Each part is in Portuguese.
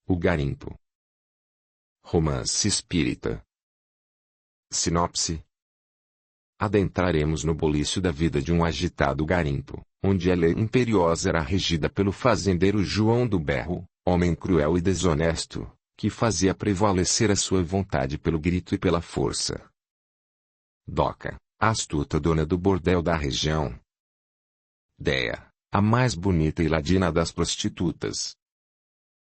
O Garimpo. Romance espírita. Sinopse. Adentraremos no bulício da vida de um agitado garimpo, onde a lei imperiosa era regida pelo fazendeiro João do Berro, homem cruel e desonesto, que fazia prevalecer a sua vontade pelo grito e pela força. Doca, a astuta dona do bordel da região. Déa, a mais bonita e ladina das prostitutas.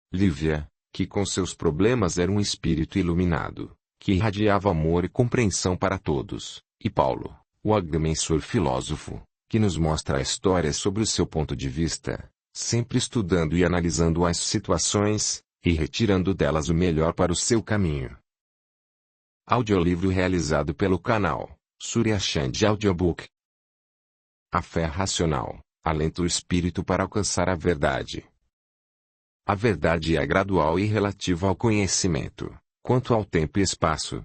Lívia, que com seus problemas era um espírito iluminado, que irradiava amor e compreensão para todos, e Paulo, o agrimensor filósofo, que nos mostra a história sob o seu ponto de vista, sempre estudando e analisando as situações, e retirando delas o melhor para o seu caminho. Audiolivro realizado pelo canal Surya Chand Audiobook. A fé racional alenta o espírito para alcançar a verdade. A verdade é gradual e relativa ao conhecimento, quanto ao tempo e espaço.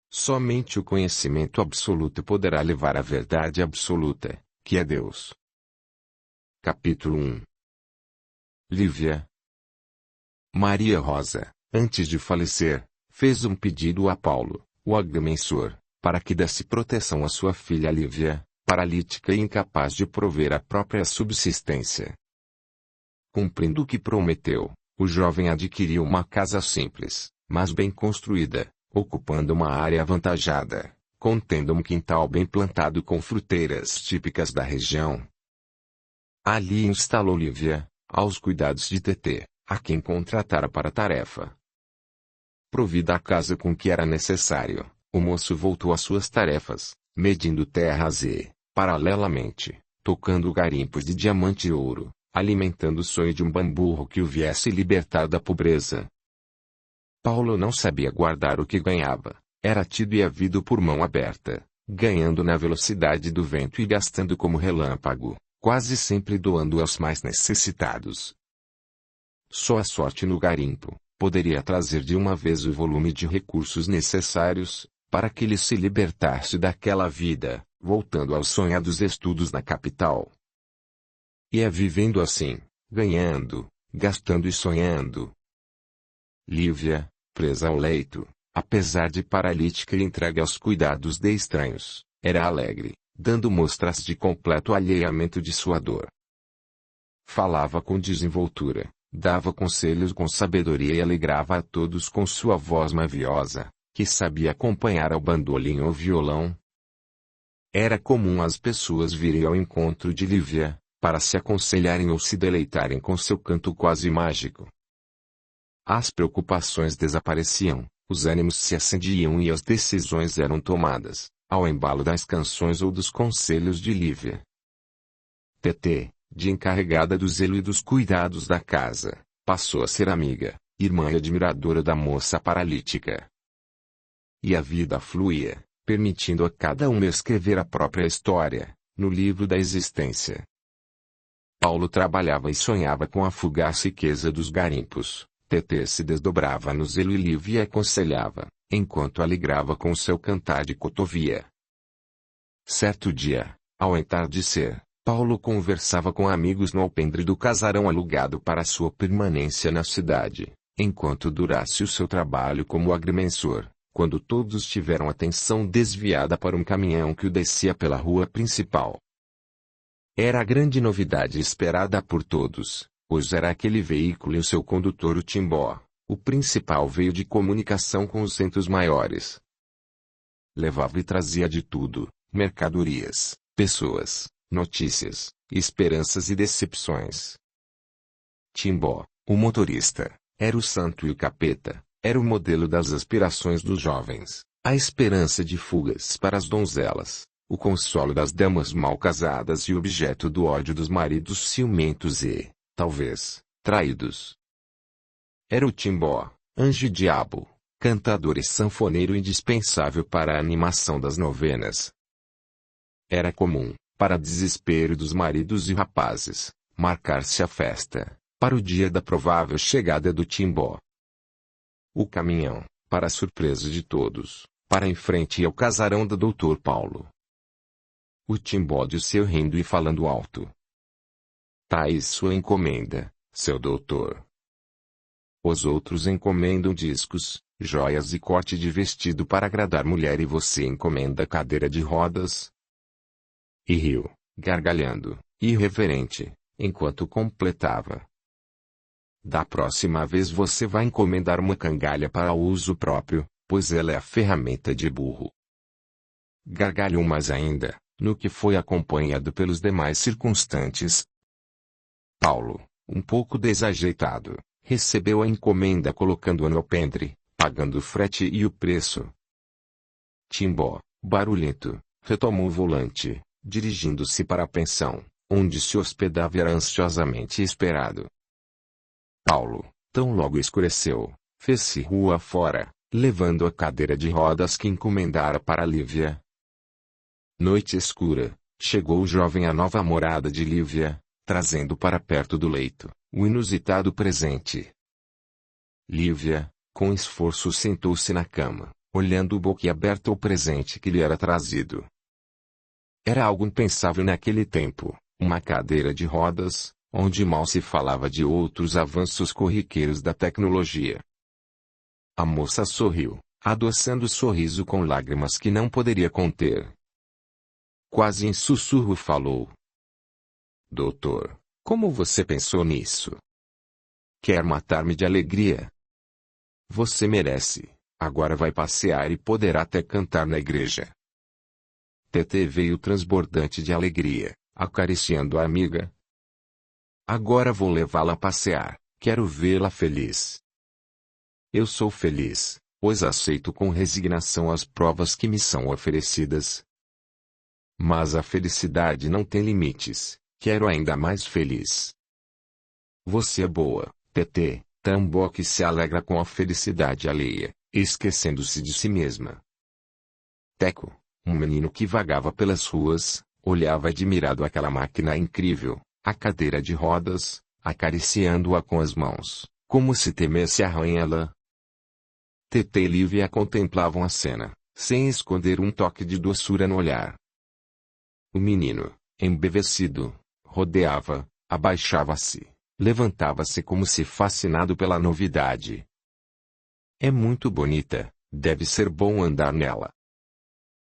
Somente o conhecimento absoluto poderá levar à verdade absoluta, que é Deus. Capítulo 1. Lívia. Maria Rosa, antes de falecer, fez um pedido a Paulo, o agrimensor, para que desse proteção à sua filha Lívia, paralítica e incapaz de prover a própria subsistência. Cumprindo o que prometeu, o jovem adquiriu uma casa simples, mas bem construída, ocupando uma área avantajada, contendo um quintal bem plantado com fruteiras típicas da região. Ali instalou Lívia, aos cuidados de Tetê, a quem contratara para a tarefa. Provida a casa com o que era necessário, o moço voltou às suas tarefas, medindo terras e, paralelamente, tocando garimpos de diamante e ouro, alimentando o sonho de um bamburro que o viesse libertar da pobreza. Paulo não sabia guardar o que ganhava, era tido e havido por mão aberta, ganhando na velocidade do vento e gastando como relâmpago, quase sempre doando aos mais necessitados. Só a sorte no garimpo poderia trazer de uma vez o volume de recursos necessários, para que ele se libertasse daquela vida, voltando aos sonhados estudos na capital. E é vivendo assim, ganhando, gastando e sonhando. Lívia, presa ao leito, apesar de paralítica e entregue aos cuidados de estranhos, era alegre, dando mostras de completo alheamento de sua dor. Falava com desenvoltura, dava conselhos com sabedoria e alegrava a todos com sua voz maviosa, que sabia acompanhar ao bandolim ou violão. Era comum as pessoas virem ao encontro de Lívia, para se aconselharem ou se deleitarem com seu canto quase mágico. As preocupações desapareciam, os ânimos se acendiam e as decisões eram tomadas, ao embalo das canções ou dos conselhos de Lívia. Tetê, de encarregada do zelo e dos cuidados da casa, passou a ser amiga, irmã e admiradora da moça paralítica. E a vida fluía, permitindo a cada uma escrever a própria história, no livro da existência. Paulo trabalhava e sonhava com a fugaz riqueza dos garimpos, Tetê se desdobrava no zelo e Lívia aconselhava, enquanto alegrava com seu cantar de cotovia. Certo dia, ao entardecer, Paulo conversava com amigos no alpendre do casarão alugado para sua permanência na cidade, enquanto durasse o seu trabalho como agrimensor, quando todos tiveram atenção desviada para um caminhão que o descia pela rua principal. Era a grande novidade esperada por todos, pois era aquele veículo e o seu condutor o Timbó, o principal veio de comunicação com os centros maiores. Levava e trazia de tudo, mercadorias, pessoas, notícias, esperanças e decepções. Timbó, o motorista, era o santo e o capeta, era o modelo das aspirações dos jovens, a esperança de fugas para as donzelas, o consolo das damas mal casadas e objeto do ódio dos maridos ciumentos e, talvez, traídos. Era o Timbó, anjo-diabo, cantador e sanfoneiro indispensável para a animação das novenas. Era comum, para desespero dos maridos e rapazes, marcar-se a festa, para o dia da provável chegada do Timbó. O caminhão, para a surpresa de todos, para em frente ao casarão do Dr. Paulo. O Timbó desceu rindo e falando alto. "Tais sua encomenda, seu doutor." Os outros encomendam discos, joias e corte de vestido para agradar mulher e você encomenda cadeira de rodas. E riu, gargalhando, irreverente, enquanto completava. Da próxima vez você vai encomendar uma cangalha para uso próprio, pois ela é a ferramenta de burro. Gargalhou mais ainda, no que foi acompanhado pelos demais circunstantes. Paulo, um pouco desajeitado, recebeu a encomenda colocando-a no alpendre, pagando o frete e o preço. Timbó, barulhento, retomou o volante, dirigindo-se para a pensão, onde se hospedava e era ansiosamente esperado. Paulo, tão logo escureceu, fez-se rua fora, levando a cadeira de rodas que encomendara para Lívia. Noite escura, chegou o jovem à nova morada de Lívia, trazendo para perto do leito o inusitado presente. Lívia, com esforço sentou-se na cama, olhando boquiaberta o presente que lhe era trazido. Era algo impensável naquele tempo, uma cadeira de rodas, onde mal se falava de outros avanços corriqueiros da tecnologia. A moça sorriu, adoçando o sorriso com lágrimas que não poderia conter. Quase em sussurro falou: Doutor, como você pensou nisso? Quer matar-me de alegria? Você merece, agora vai passear e poderá até cantar na igreja. TT veio transbordante de alegria, acariciando a amiga. Agora vou levá-la a passear, quero vê-la feliz. Eu sou feliz, pois aceito com resignação as provas que me são oferecidas. Mas a felicidade não tem limites, quero ainda mais feliz. Você é boa, TT, tão boa que se alegra com a felicidade alheia, esquecendo-se de si mesma. Teco, um menino que vagava pelas ruas, olhava admirado aquela máquina incrível, a cadeira de rodas, acariciando-a com as mãos, como se temesse arranhá-la. TT e Lívia contemplavam a cena, sem esconder um toque de doçura no olhar. O menino, embevecido, rodeava, abaixava-se, levantava-se como se fascinado pela novidade. É muito bonita, deve ser bom andar nela.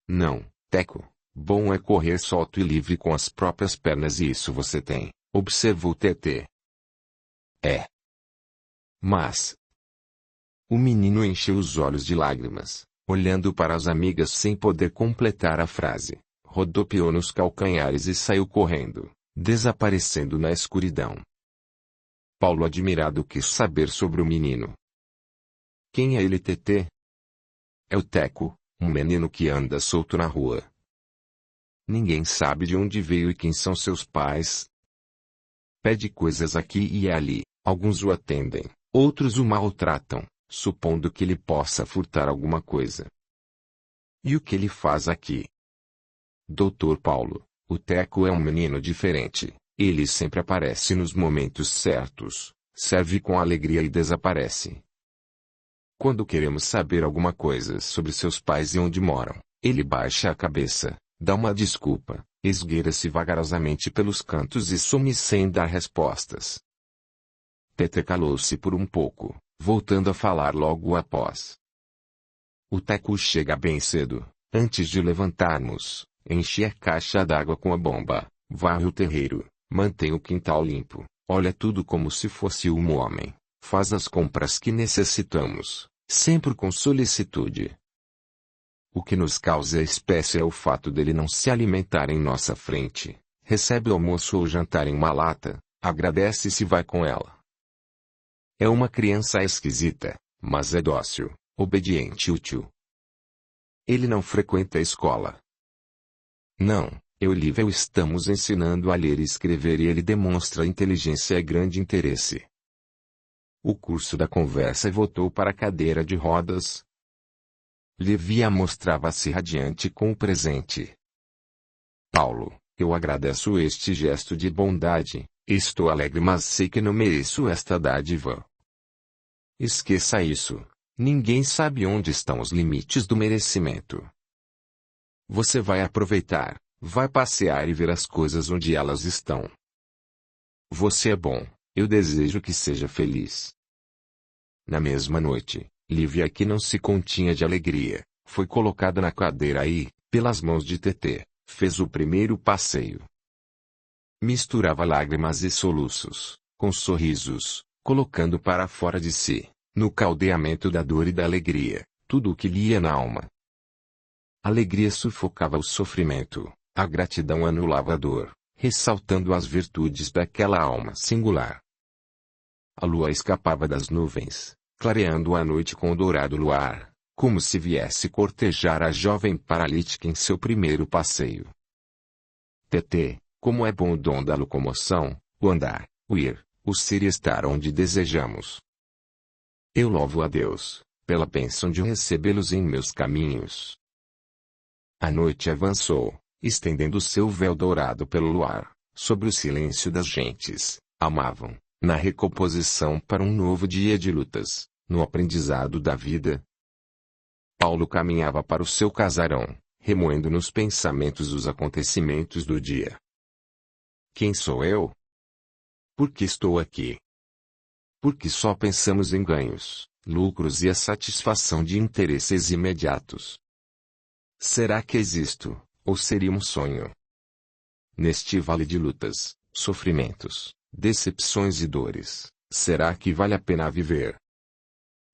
Não, Teco, bom é correr solto e livre com as próprias pernas e isso você tem, observou TT. É. Mas... O menino encheu os olhos de lágrimas, olhando para as amigas sem poder completar a frase. Rodopiou nos calcanhares e saiu correndo, desaparecendo na escuridão. Paulo admirado quis saber sobre o menino. Quem é ele, TT? É o Teco, um menino que anda solto na rua. Ninguém sabe de onde veio e quem são seus pais. Pede coisas aqui e ali, alguns o atendem, outros o maltratam, supondo que ele possa furtar alguma coisa. E o que ele faz aqui? Doutor Paulo, o Teco é um menino diferente, ele sempre aparece nos momentos certos, serve com alegria e desaparece. Quando queremos saber alguma coisa sobre seus pais e onde moram, ele baixa a cabeça, dá uma desculpa, esgueira-se vagarosamente pelos cantos e some sem dar respostas. TT calou-se por um pouco, voltando a falar logo após. O Teco chega bem cedo, antes de levantarmos. Enche a caixa d'água com a bomba, varre o terreiro, mantém o quintal limpo, olha tudo como se fosse um homem, faz as compras que necessitamos, sempre com solicitude. O que nos causa espécie é o fato dele não se alimentar em nossa frente, recebe almoço ou jantar em uma lata, agradece se vai com ela. É uma criança esquisita, mas é dócil, obediente e útil. Ele não frequenta a escola. Não, eu e Lívia estamos ensinando a ler e escrever e ele demonstra inteligência e grande interesse. O curso da conversa voltou para a cadeira de rodas. Lívia mostrava-se radiante com o presente. Paulo, eu agradeço este gesto de bondade, estou alegre mas sei que não mereço esta dádiva. Esqueça isso, ninguém sabe onde estão os limites do merecimento. Você vai aproveitar, vai passear e ver as coisas onde elas estão. Você é bom, eu desejo que seja feliz. Na mesma noite, Lívia, que não se continha de alegria, foi colocada na cadeira e, pelas mãos de Tetê, fez o primeiro passeio. Misturava lágrimas e soluços, com sorrisos, colocando para fora de si, no caldeamento da dor e da alegria, tudo o que lhe ia na alma. A alegria sufocava o sofrimento, a gratidão anulava a dor, ressaltando as virtudes daquela alma singular. A lua escapava das nuvens, clareando a noite com o dourado luar, como se viesse cortejar a jovem paralítica em seu primeiro passeio. Tetê, como é bom o dom da locomoção, o andar, o ir, o ser e estar onde desejamos. Eu louvo a Deus, pela bênção de recebê-los em meus caminhos. A noite avançou, estendendo seu véu dourado pelo luar, sobre o silêncio das gentes, amavam, na recomposição para um novo dia de lutas, no aprendizado da vida. Paulo caminhava para o seu casarão, remoendo nos pensamentos os acontecimentos do dia. Quem sou eu? Por que estou aqui? Porque só pensamos em ganhos, lucros e a satisfação de interesses imediatos. Será que existo, ou seria um sonho? Neste vale de lutas, sofrimentos, decepções e dores, será que vale a pena viver?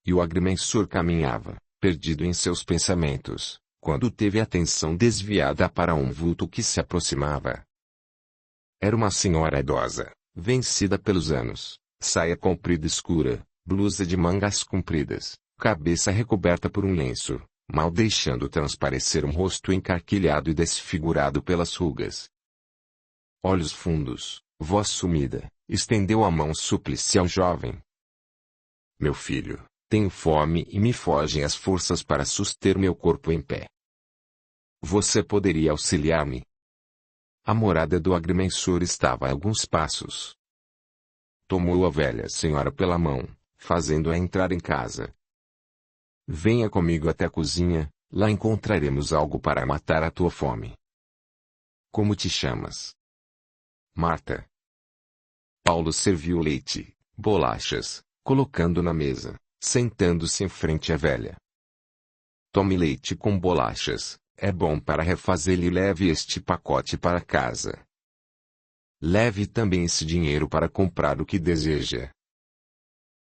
E o agrimensor caminhava, perdido em seus pensamentos, quando teve a atenção desviada para um vulto que se aproximava. Era uma senhora idosa, vencida pelos anos, saia comprida escura, blusa de mangas compridas, cabeça recoberta por um lenço, mal deixando transparecer um rosto encarquilhado e desfigurado pelas rugas. Olhos fundos, voz sumida, estendeu a mão súplice ao jovem. Meu filho, tenho fome e me fogem as forças para suster meu corpo em pé. Você poderia auxiliar-me? A morada do agrimensor estava a alguns passos. Tomou a velha senhora pela mão, fazendo-a entrar em casa. Venha comigo até a cozinha, lá encontraremos algo para matar a tua fome. Como te chamas? Marta. Paulo serviu leite, bolachas, colocando na mesa, sentando-se em frente à velha. Tome leite com bolachas, é bom para refazer-lhe e leve este pacote para casa. Leve também esse dinheiro para comprar o que deseja.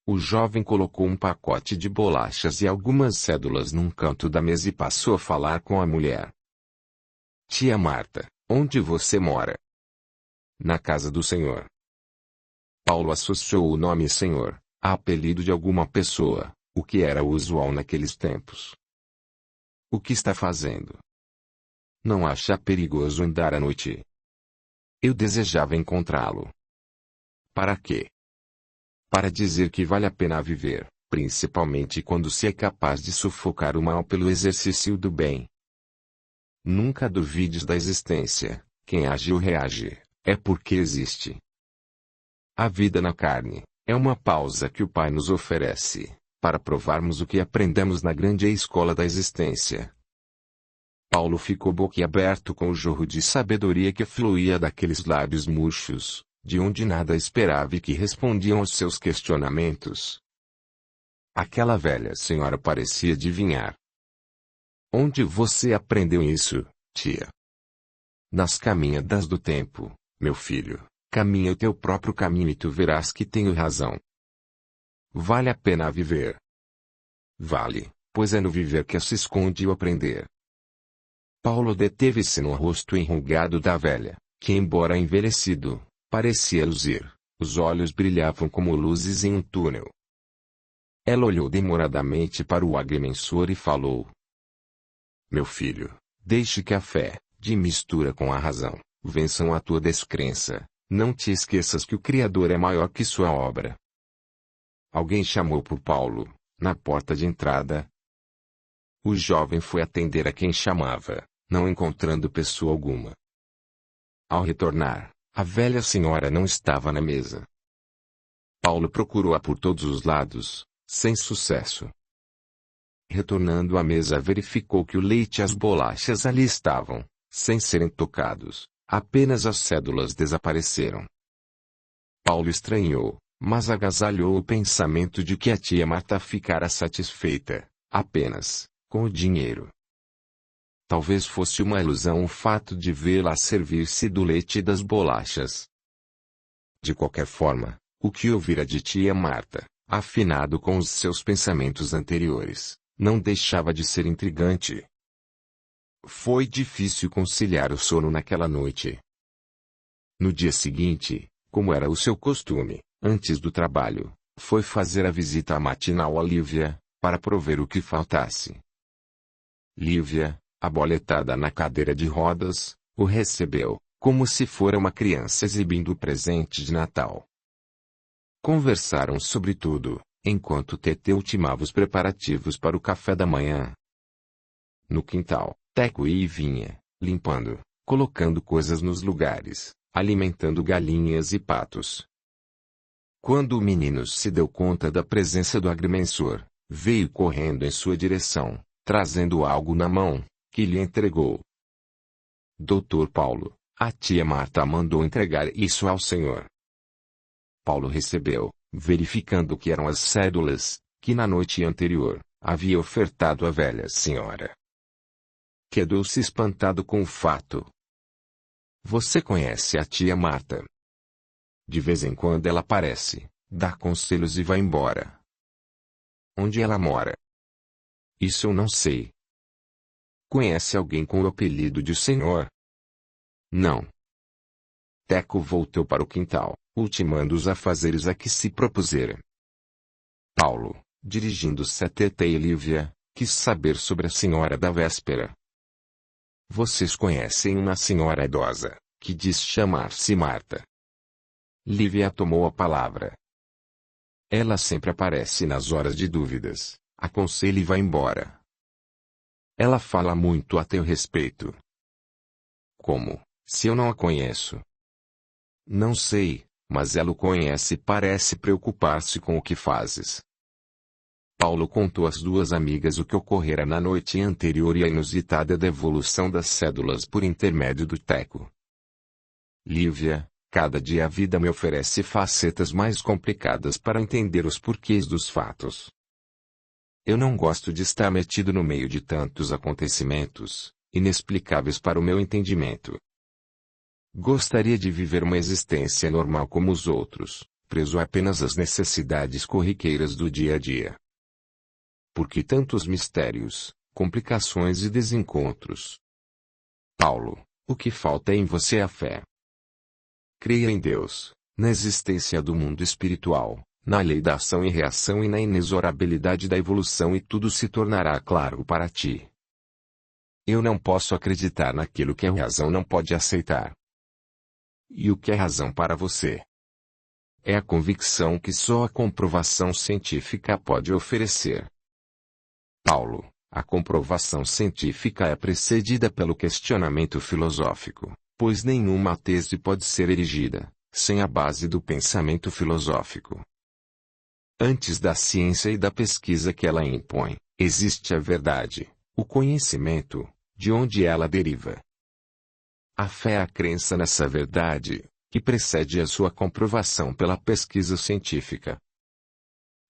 O jovem colocou um pacote de bolachas e algumas cédulas num canto da mesa e passou a falar com a mulher. Tia Marta, onde você mora? Na casa do Senhor. Paulo associou o nome Senhor a apelido de alguma pessoa, o que era usual naqueles tempos. O que está fazendo? Não acha perigoso andar à noite? Eu desejava encontrá-lo. Para quê? Para dizer que vale a pena viver, principalmente quando se é capaz de sufocar o mal pelo exercício do bem. Nunca duvides da existência, quem age ou reage, é porque existe. A vida na carne é uma pausa que o Pai nos oferece, para provarmos o que aprendemos na grande escola da existência. Paulo ficou boquiaberto com o jorro de sabedoria que fluía daqueles lábios murchos, de onde nada esperava e que respondiam aos seus questionamentos. Aquela velha senhora parecia adivinhar. Onde você aprendeu isso, tia? Nas caminhadas do tempo, meu filho, caminha o teu próprio caminho e tu verás que tenho razão. Vale a pena viver. Vale, pois é no viver que se esconde o aprender. Paulo deteve-se no rosto enrugado da velha, que embora envelhecido, parecia luzir, os olhos brilhavam como luzes em um túnel. Ela olhou demoradamente para o agrimensor e falou. Meu filho, deixe que a fé, de mistura com a razão, vençam a tua descrença, não te esqueças que o Criador é maior que sua obra. Alguém chamou por Paulo, na porta de entrada. O jovem foi atender a quem chamava, não encontrando pessoa alguma. Ao retornar, a velha senhora não estava na mesa. Paulo procurou-a por todos os lados, sem sucesso. Retornando à mesa, verificou que o leite e as bolachas ali estavam, sem serem tocados, apenas as cédulas desapareceram. Paulo estranhou, mas agasalhou o pensamento de que a tia Marta ficara satisfeita, apenas, com o dinheiro. Talvez fosse uma ilusão o fato de vê-la servir-se do leite e das bolachas. De qualquer forma, o que ouvira de tia Marta, afinado com os seus pensamentos anteriores, não deixava de ser intrigante. Foi difícil conciliar o sono naquela noite. No dia seguinte, como era o seu costume, antes do trabalho, foi fazer a visita matinal a Lívia, para prover o que faltasse. Lívia, aboletada na cadeira de rodas, o recebeu, como se fora uma criança exibindo o presente de Natal. Conversaram sobre tudo, enquanto Tetê ultimava os preparativos para o café da manhã. No quintal, Teco ia e vinha, limpando, colocando coisas nos lugares, alimentando galinhas e patos. Quando o menino se deu conta da presença do agrimensor, veio correndo em sua direção, trazendo algo na mão, que lhe entregou. Doutor Paulo, a tia Marta mandou entregar isso ao senhor. Paulo recebeu, verificando que eram as cédulas, que na noite anterior, havia ofertado à velha senhora. Quedou-se espantado com o fato. Você conhece a tia Marta? De vez em quando ela aparece, dá conselhos e vai embora. Onde ela mora? Isso eu não sei. Conhece alguém com o apelido de senhor? Não. Teco voltou para o quintal, ultimando os afazeres a que se propusera. Paulo, dirigindo-se a Tetê e Lívia, quis saber sobre a senhora da véspera. Vocês conhecem uma senhora idosa, que diz chamar-se Marta. Lívia tomou a palavra. Ela sempre aparece nas horas de dúvidas, aconselha e vai embora. Ela fala muito a teu respeito. Como, se eu não a conheço? Não sei, mas ela o conhece e parece preocupar-se com o que fazes. Paulo contou às duas amigas o que ocorrera na noite anterior e a inusitada devolução das cédulas por intermédio do Teco. Lívia, cada dia a vida me oferece facetas mais complicadas para entender os porquês dos fatos. Eu não gosto de estar metido no meio de tantos acontecimentos, inexplicáveis para o meu entendimento. Gostaria de viver uma existência normal como os outros, preso apenas às necessidades corriqueiras do dia a dia. Por que tantos mistérios, complicações e desencontros? Paulo, o que falta em você é a fé. Creia em Deus, na existência do mundo espiritual, na lei da ação e reação e na inexorabilidade da evolução e tudo se tornará claro para ti. Eu não posso acreditar naquilo que a razão não pode aceitar. E o que é razão para você? É a convicção que só a comprovação científica pode oferecer. Paulo, a comprovação científica é precedida pelo questionamento filosófico, pois nenhuma tese pode ser erigida, sem a base do pensamento filosófico. Antes da ciência e da pesquisa que ela impõe, existe a verdade, o conhecimento, de onde ela deriva. A fé é a crença nessa verdade, que precede a sua comprovação pela pesquisa científica.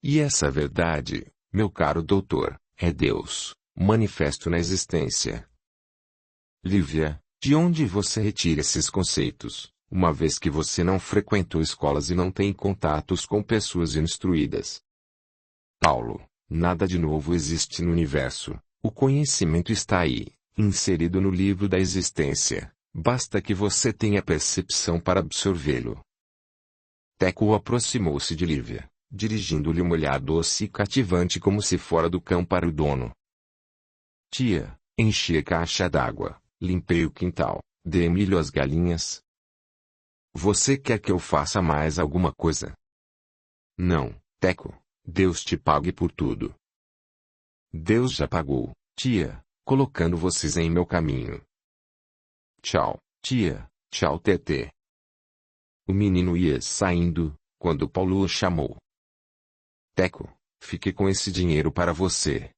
E essa verdade, meu caro doutor, é Deus, manifesto na existência. Lívia, de onde você retira esses conceitos, uma vez que você não frequentou escolas e não tem contatos com pessoas instruídas? Paulo, nada de novo existe no universo, o conhecimento está aí, inserido no livro da existência, basta que você tenha percepção para absorvê-lo. Teco aproximou-se de Lívia, dirigindo-lhe um olhar doce e cativante como se fora do cão para o dono. Tia, enchi a caixa d'água, limpei o quintal, dei milho às galinhas. Você quer que eu faça mais alguma coisa? Não, Teco, Deus te pague por tudo. Deus já pagou, tia, colocando vocês em meu caminho. Tchau, tia, tchau Tetê. O menino ia saindo, quando Paulo o chamou. Teco, fique com esse dinheiro para você.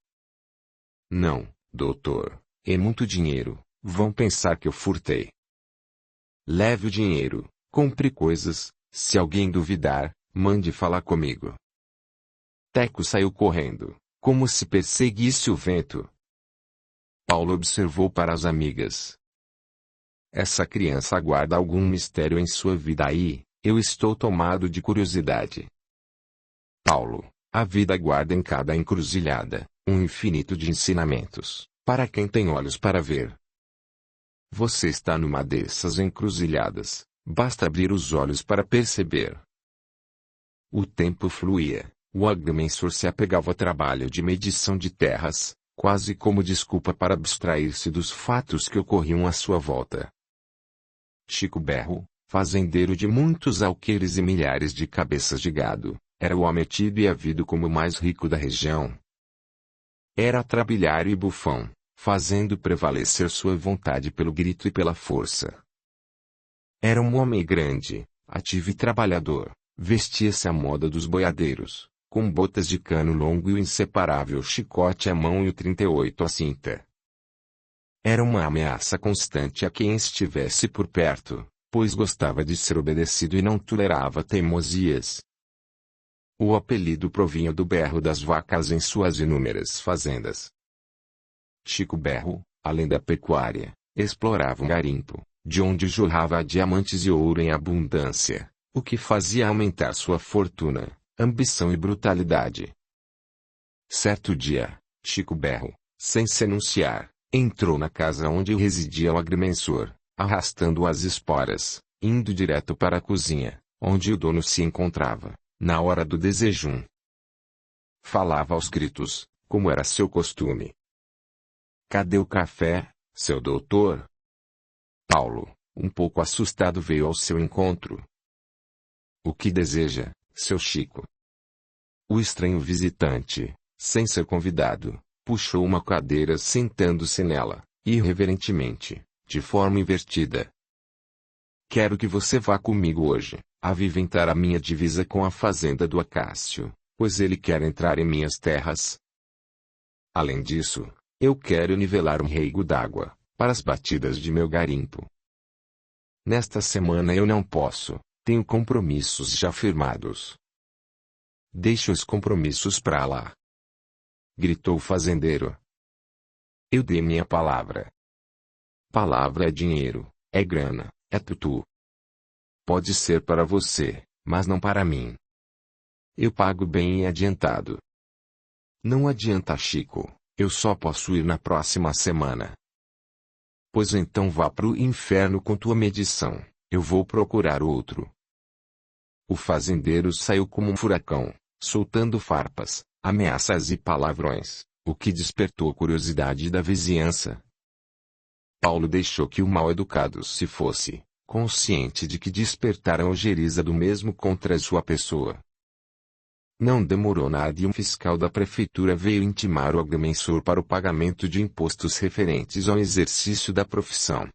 Não, doutor, é muito dinheiro, vão pensar que eu furtei. Leve o dinheiro, compre coisas, se alguém duvidar, Mande falar comigo. Teco saiu correndo, como se perseguisse o vento. Paulo observou para as amigas. Essa criança aguarda algum mistério em sua vida aí, eu estou tomado de curiosidade. Paulo, a vida guarda em cada encruzilhada um infinito de ensinamentos, para quem tem olhos para ver. Você está numa dessas encruzilhadas, basta abrir os olhos para perceber. O tempo fluía, o agrimensor se apegava ao trabalho de medição de terras, quase como desculpa para abstrair-se dos fatos que ocorriam à sua volta. Chico Berro, fazendeiro de muitos alqueires e milhares de cabeças de gado, era o homem tido e havido como o mais rico da região. Era trabilhário e bufão, fazendo prevalecer sua vontade pelo grito e pela força. Era um homem grande, ativo e trabalhador, vestia-se à moda dos boiadeiros, com botas de cano longo e o inseparável chicote à mão e o 38 à cinta. Era uma ameaça constante a quem estivesse por perto, pois gostava de ser obedecido e não tolerava teimosias. O apelido provinha do berro das vacas em suas inúmeras fazendas. Chico Berro, além da pecuária, explorava um garimpo, de onde jorrava diamantes e ouro em abundância, o que fazia aumentar sua fortuna, ambição e brutalidade. Certo dia, Chico Berro, sem se anunciar, entrou na casa onde residia o agrimensor, arrastando as esporas, indo direto para a cozinha, onde o dono se encontrava, na hora do desejum. Falava aos gritos, como era seu costume. Cadê o café, seu doutor? Paulo, um pouco assustado, veio ao seu encontro. O que deseja, seu Chico? O estranho visitante, sem ser convidado, puxou uma cadeira sentando-se nela, irreverentemente, de forma invertida. Quero que você vá comigo hoje, aviventar a minha divisa com a fazenda do Acácio, pois ele quer entrar em minhas terras. Além disso, eu quero nivelar um reigo d'água, para as batidas de meu garimpo. Nesta semana eu não posso, tenho compromissos já firmados. Deixe os compromissos pra lá, gritou o fazendeiro. Eu dei minha palavra. Palavra é dinheiro, é grana, é tutu. Pode ser para você, mas não para mim. Eu pago bem e adiantado. Não adianta, Chico, eu só posso ir na próxima semana. Pois então vá pro inferno com tua medição, eu vou procurar outro. O fazendeiro saiu como um furacão, soltando farpas, ameaças e palavrões, o que despertou a curiosidade da vizinhança. Paulo deixou que o mal-educado se fosse, consciente de que despertara a ojeriza do mesmo contra sua pessoa. Não demorou nada e um fiscal da prefeitura veio intimar o agrimensor para o pagamento de impostos referentes ao exercício da profissão.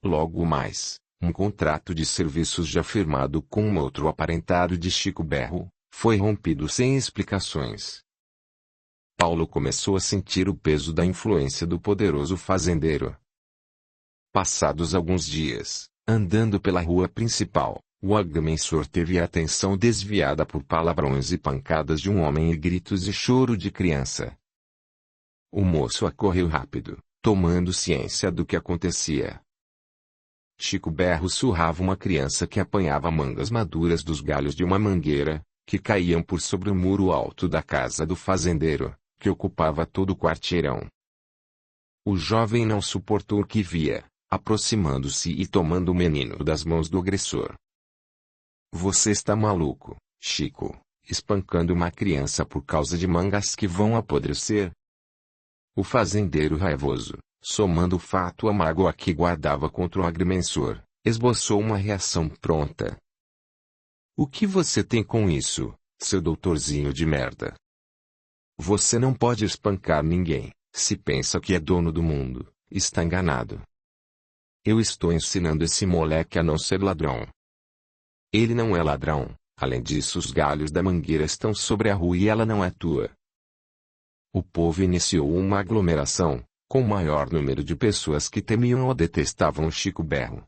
Logo mais, um contrato de serviços já firmado com um outro aparentado de Chico Berro, foi rompido sem explicações. Paulo começou a sentir o peso da influência do poderoso fazendeiro. Passados alguns dias, andando pela rua principal, o agrimensor teve a atenção desviada por palavrões e pancadas de um homem e gritos e choro de criança. O moço acorreu rápido, tomando ciência do que acontecia. Chico Berro surrava uma criança que apanhava mangas maduras dos galhos de uma mangueira, que caíam por sobre o muro alto da casa do fazendeiro, que ocupava todo o quarteirão. O jovem não suportou o que via, aproximando-se e tomando o menino das mãos do agressor. Você está maluco, Chico, espancando uma criança por causa de mangas que vão apodrecer? O fazendeiro raivoso, somando o fato à mágoa que guardava contra o agrimensor, esboçou uma reação pronta. O que você tem com isso, seu doutorzinho de merda? Você não pode espancar ninguém, se pensa que é dono do mundo, está enganado. Eu estou ensinando esse moleque a não ser ladrão. Ele não é ladrão, além disso os galhos da mangueira estão sobre a rua e ela não é tua. O povo iniciou uma aglomeração, com o maior número de pessoas que temiam ou detestavam Chico Berro.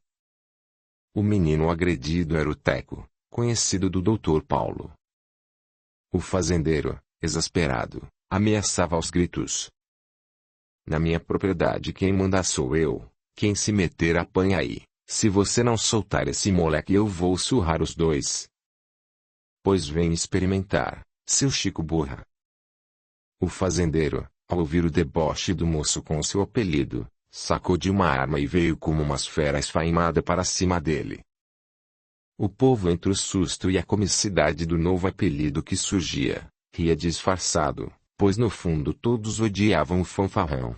O menino agredido era o Teco, conhecido do Dr. Paulo. O fazendeiro, exasperado, ameaçava aos gritos. Na minha propriedade quem manda sou eu, quem se meter apanha aí, se você não soltar esse moleque eu vou surrar os dois. Pois vem experimentar, seu Chico Burra. O fazendeiro, ao ouvir o deboche do moço com seu apelido, sacou de uma arma e veio como uma esfera esfaimada para cima dele. O povo, entre o susto e a comicidade do novo apelido que surgia, ria disfarçado, pois no fundo todos odiavam o fanfarrão.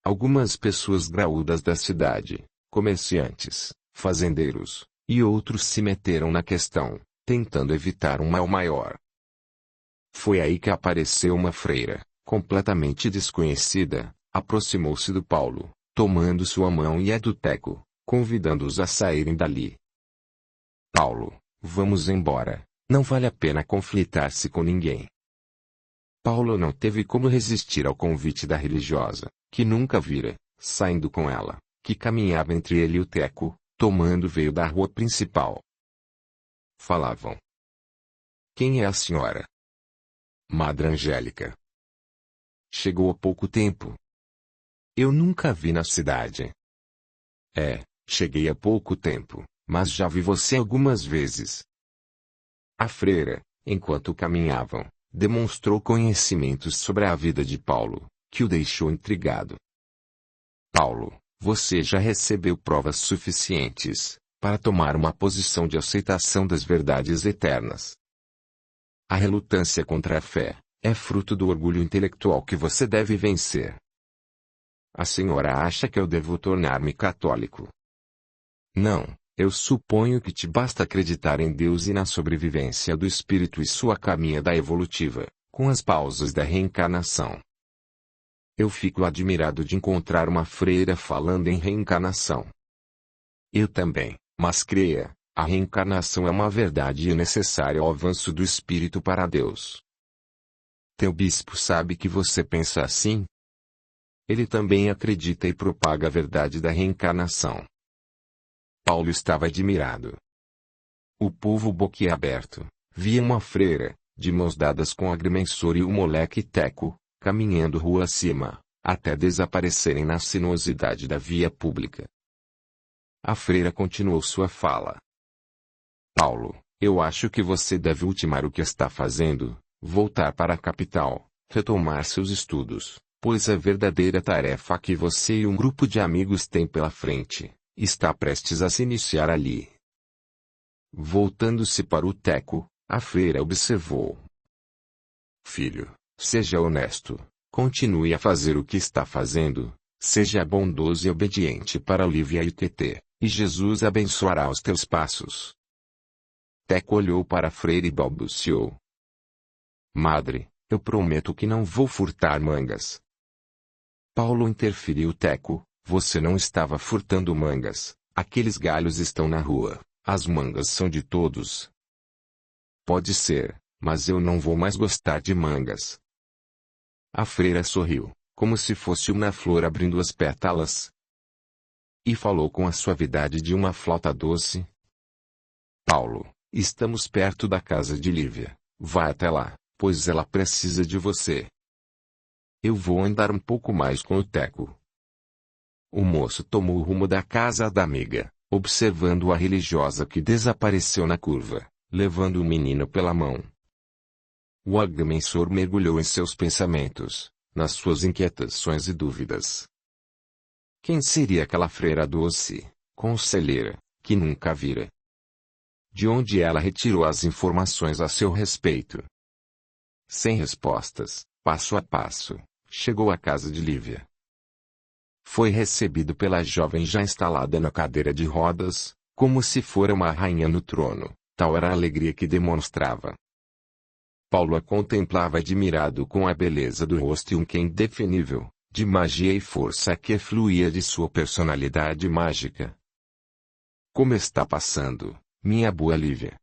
Algumas pessoas graúdas da cidade, comerciantes, fazendeiros, e outros se meteram na questão, tentando evitar um mal maior. Foi aí que apareceu uma freira, completamente desconhecida, aproximou-se do Paulo, tomando sua mão e a do Teco, convidando-os a saírem dali. Paulo, vamos embora, não vale a pena conflitar-se com ninguém. Paulo não teve como resistir ao convite da religiosa, que nunca vira, saindo com ela, que caminhava entre ele e o Teco, tomando veio da rua principal. Falavam. Quem é a senhora? Madre Angélica. Chegou há pouco tempo. Eu nunca vi na cidade. Cheguei há pouco tempo, mas já vi você algumas vezes. A freira, enquanto caminhavam, demonstrou conhecimentos sobre a vida de Paulo, que o deixou intrigado. Paulo, você já recebeu provas suficientes para tomar uma posição de aceitação das verdades eternas. A relutância contra a fé é fruto do orgulho intelectual que você deve vencer. A senhora acha que eu devo tornar-me católico? Não, eu suponho que te basta acreditar em Deus e na sobrevivência do espírito e sua caminhada evolutiva, com as pausas da reencarnação. Eu fico admirado de encontrar uma freira falando em reencarnação. Eu também, mas creia, a reencarnação é uma verdade necessária ao avanço do espírito para Deus. Teu bispo sabe que você pensa assim? Ele também acredita e propaga a verdade da reencarnação. Paulo estava admirado. O povo boquiaberto via uma freira, de mãos dadas com o agrimensor e o moleque Teco, caminhando rua acima, até desaparecerem na sinuosidade da via pública. A freira continuou sua fala. Paulo, eu acho que você deve ultimar o que está fazendo, voltar para a capital, retomar seus estudos, pois a verdadeira tarefa que você e um grupo de amigos têm pela frente está prestes a se iniciar ali. Voltando-se para o Teco, a freira observou. Filho, seja honesto, continue a fazer o que está fazendo, seja bondoso e obediente para Lívia e Tetê, e Jesus abençoará os teus passos. Teco olhou para a freira e balbuciou. Madre, eu prometo que não vou furtar mangas. Paulo interferiu. Teco, você não estava furtando mangas, aqueles galhos estão na rua, as mangas são de todos. Pode ser, mas eu não vou mais gostar de mangas. A freira sorriu, como se fosse uma flor abrindo as pétalas. E falou com a suavidade de uma flauta doce. Paulo, estamos perto da casa de Lívia, vá até lá, pois ela precisa de você. Eu vou andar um pouco mais com o Teco. O moço tomou o rumo da casa da amiga, observando a religiosa que desapareceu na curva, levando o menino pela mão. O agrimensor mergulhou em seus pensamentos, nas suas inquietações e dúvidas. Quem seria aquela freira doce, conselheira, que nunca vira? De onde ela retirou as informações a seu respeito? Sem respostas, passo a passo, chegou à casa de Lívia. Foi recebido pela jovem já instalada na cadeira de rodas, como se fora uma rainha no trono, tal era a alegria que demonstrava. Paulo a contemplava admirado com a beleza do rosto e um quê indefinível, de magia e força que fluía de sua personalidade mágica. Como está passando, minha boa Lívia?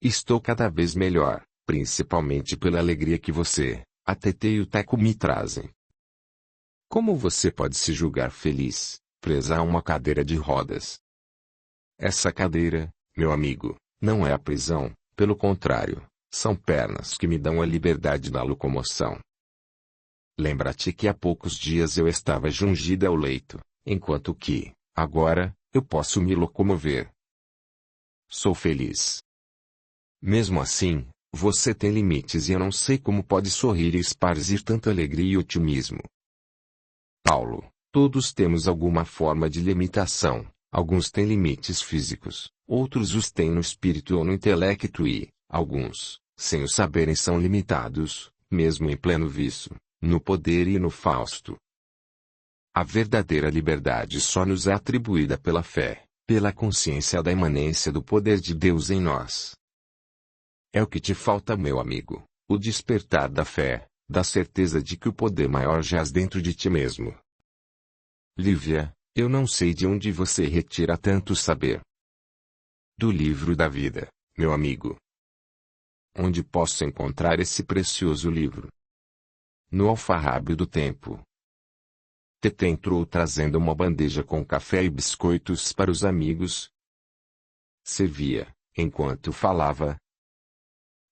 Estou cada vez melhor, principalmente pela alegria que você, a Tetê e o Teco me trazem. Como você pode se julgar feliz, presa a uma cadeira de rodas? Essa cadeira, meu amigo, Não é a prisão, pelo contrário, são pernas que me dão a liberdade da locomoção. Lembra-te que há poucos dias eu estava jungida ao leito, enquanto que, agora, eu posso me locomover. Sou feliz. Mesmo assim, você tem limites e eu não sei como pode sorrir e esparzir tanta alegria e otimismo. Paulo, todos temos alguma forma de limitação, alguns têm limites físicos, outros os têm no espírito ou no intelecto e, alguns, sem o saberem são limitados, mesmo em pleno vício, no poder e no fausto. A verdadeira liberdade só nos é atribuída pela fé, pela consciência da imanência do poder de Deus em nós. É o que te falta, meu amigo, o despertar da fé, da certeza de que o poder maior jaz dentro de ti mesmo. Lívia, eu não sei de onde você retira tanto saber. Do livro da vida, meu amigo. Onde posso encontrar esse precioso livro? No alfarrábio do tempo. Tete entrou trazendo uma bandeja com café e biscoitos para os amigos. Servia, enquanto falava.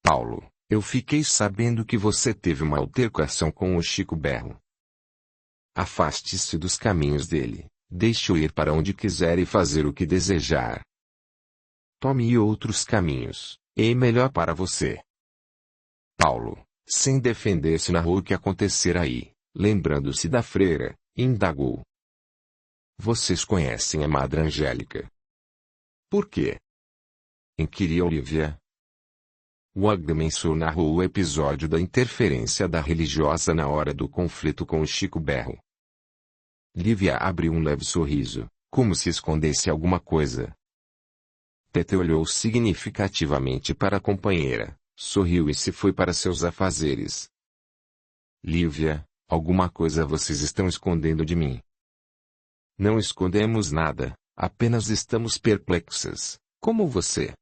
Paulo, eu fiquei sabendo que você teve uma altercação com o Chico Berro. Afaste-se dos caminhos dele, deixe-o ir para onde quiser e fazer o que desejar. Tome outros caminhos, é melhor para você. Paulo, sem defender-se, narrou o que acontecera aí, lembrando-se da freira, indagou. Vocês conhecem a Madre Angélica? Por quê? Inquiriu Lívia. O agrimensor narrou o episódio da interferência da religiosa na hora do conflito com o Chico Berro. Lívia abriu um leve sorriso, como se escondesse alguma coisa. Tete olhou significativamente para a companheira, sorriu e se foi para seus afazeres. Lívia, alguma coisa vocês estão escondendo de mim. Não escondemos nada, apenas estamos perplexas, como você.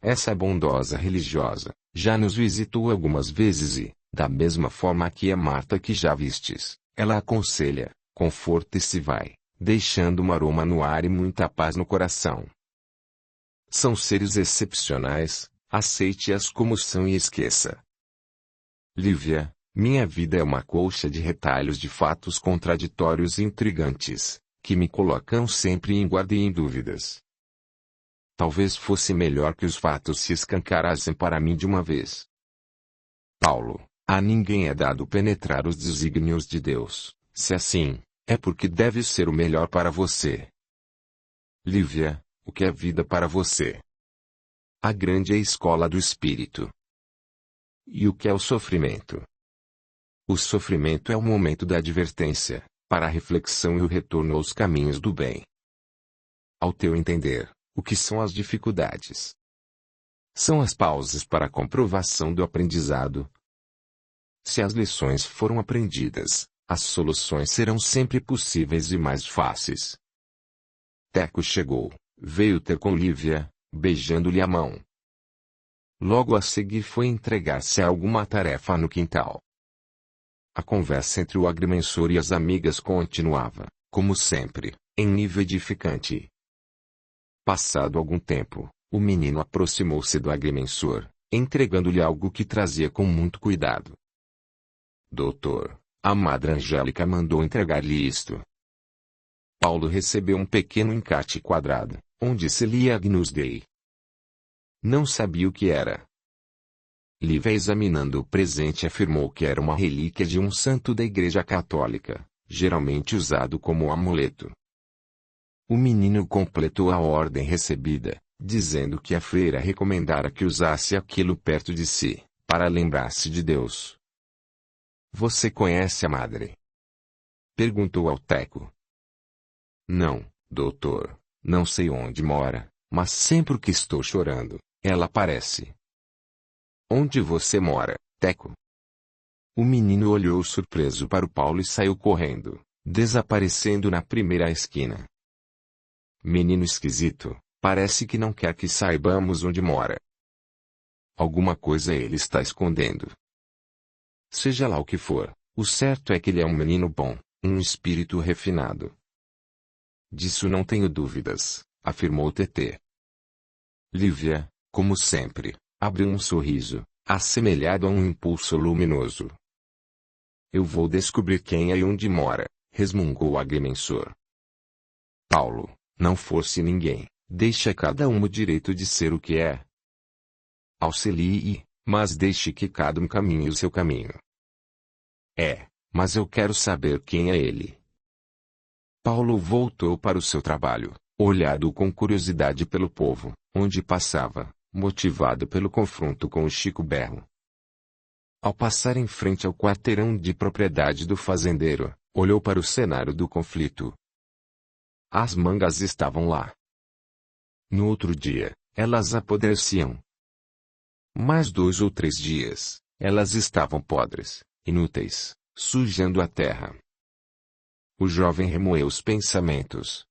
Essa bondosa religiosa, já nos visitou algumas vezes e, da mesma forma que a Marta que já vistes, ela aconselha, conforta e se vai, deixando um aroma no ar e muita paz no coração. São seres excepcionais, aceite-as como são e esqueça. Lívia, minha vida é uma colcha de retalhos de fatos contraditórios e intrigantes, que me colocam sempre em guarda e em dúvidas. Talvez fosse melhor que os fatos se escancarassem para mim de uma vez. Paulo, a ninguém é dado penetrar os desígnios de Deus, se assim, é porque deve ser o melhor para você. Lívia, o que é vida para você? A grande é a escola do espírito. E o que é o sofrimento? O sofrimento é o momento da advertência, para a reflexão e o retorno aos caminhos do bem. Ao teu entender, o que são as dificuldades? São as pausas para a comprovação do aprendizado. Se as lições foram aprendidas, as soluções serão sempre possíveis e mais fáceis. Teco chegou, veio ter com Lívia, beijando-lhe a mão. Logo a seguir foi entregar-se a alguma tarefa no quintal. A conversa entre o agrimensor e as amigas continuava, como sempre, em nível edificante. Passado algum tempo, o menino aproximou-se do agrimensor, entregando-lhe algo que trazia com muito cuidado. Doutor, a Madre Angélica mandou entregar-lhe isto. Paulo recebeu um pequeno encarte quadrado, onde se lia Agnus Dei. Não sabia o que era. Lívia, examinando o presente, afirmou que era uma relíquia de um santo da Igreja Católica, geralmente usado como amuleto. O menino completou a ordem recebida, dizendo que a freira recomendara que usasse aquilo perto de si, para lembrar-se de Deus. Você conhece a madre? Perguntou ao Teco. Não, doutor, não sei onde mora, mas sempre que estou chorando, ela aparece. Onde você mora, Teco? O menino olhou surpreso para o Paulo e saiu correndo, desaparecendo na primeira esquina. Menino esquisito, parece que não quer que saibamos onde mora. Alguma coisa ele está escondendo. Seja lá o que for, o certo é que ele é um menino bom, um espírito refinado. Disso não tenho dúvidas, afirmou Tetê. Lívia, como sempre, abriu um sorriso, assemelhado a um impulso luminoso. Eu vou descobrir quem é e onde mora, resmungou o agrimensor. Paulo, não force ninguém, deixe a cada um o direito de ser o que é. Auxilie, mas deixe que cada um caminhe o seu caminho. Mas eu quero saber quem é ele. Paulo voltou para o seu trabalho, olhado com curiosidade pelo povo, onde passava, motivado pelo confronto com o Chico Berro. Ao passar em frente ao quarteirão de propriedade do fazendeiro, olhou para o cenário do conflito. As mangas estavam lá. No outro dia, elas apodreciam. Mais 2 ou 3 dias, elas estavam podres, inúteis, sujando a terra. O jovem remoeu os pensamentos.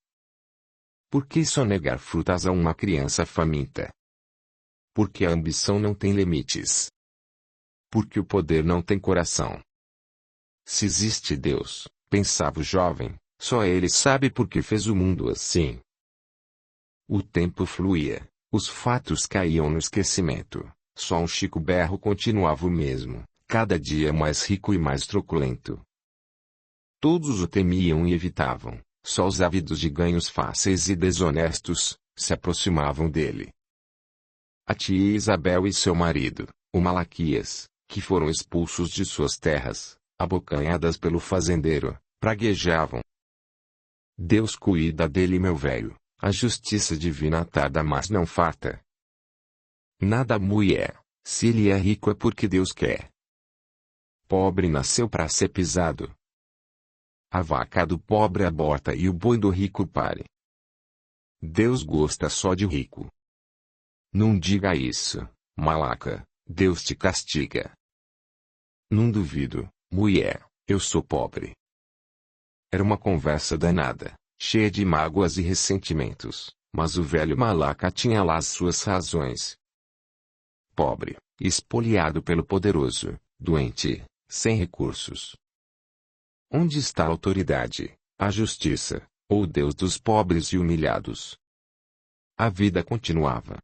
Por que sonegar frutas a uma criança faminta? Porque a ambição não tem limites. Porque o poder não tem coração. Se existe Deus, pensava o jovem, só Ele sabe por que fez o mundo assim. O tempo fluía, os fatos caíam no esquecimento, só um Chico Berro continuava o mesmo, cada dia mais rico e mais truculento. Todos o temiam e evitavam, só os ávidos de ganhos fáceis e desonestos se aproximavam dele. A tia Isabel e seu marido, o Malaquias, que foram expulsos de suas terras, abocanhadas pelo fazendeiro, praguejavam. Deus cuida dele, meu velho, a justiça divina tarda mas não farta. Nada mulher, se ele é rico é porque Deus quer. Pobre nasceu para ser pisado. A vaca do pobre aborta e o boi do rico pare. Deus gosta só de rico. Não diga isso, malaca, Deus te castiga. Não duvido, mulher, eu sou pobre. Era uma conversa danada, cheia de mágoas e ressentimentos, mas o velho malaca tinha lá as suas razões. Pobre, espoliado pelo poderoso, doente, sem recursos. Onde está a autoridade, a justiça, ou o Deus dos pobres e humilhados? A vida continuava.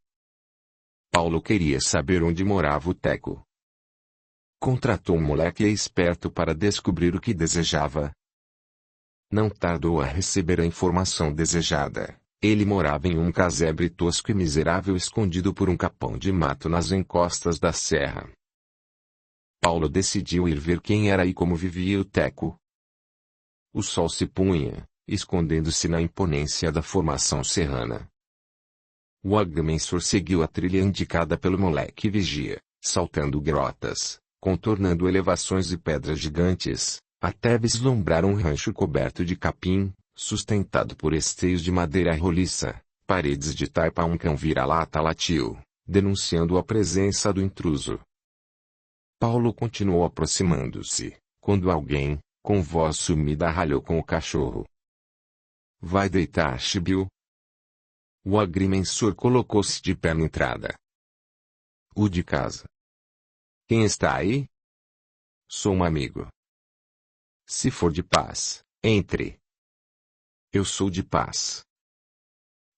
Paulo queria saber onde morava o Teco. Contratou um moleque esperto para descobrir o que desejava. Não tardou a receber a informação desejada. Ele morava em um casebre tosco e miserável escondido por um capão de mato nas encostas da serra. Paulo decidiu ir ver quem era e como vivia o Teco. O sol se punha, escondendo-se na imponência da formação serrana. O agrimensor seguiu a trilha indicada pelo moleque vigia, saltando grotas, contornando elevações e pedras gigantes, até vislumbrar um rancho coberto de capim, sustentado por esteios de madeira roliça, paredes de taipa. Um cão vira-lata latiu, denunciando a presença do intruso. Paulo continuou aproximando-se, quando alguém, com voz sumida, ralhou com o cachorro. Vai deitar, Chibiu? O agrimensor colocou-se de pé na entrada. O de casa. Quem está aí? Sou um amigo. Se for de paz, entre. Eu sou de paz.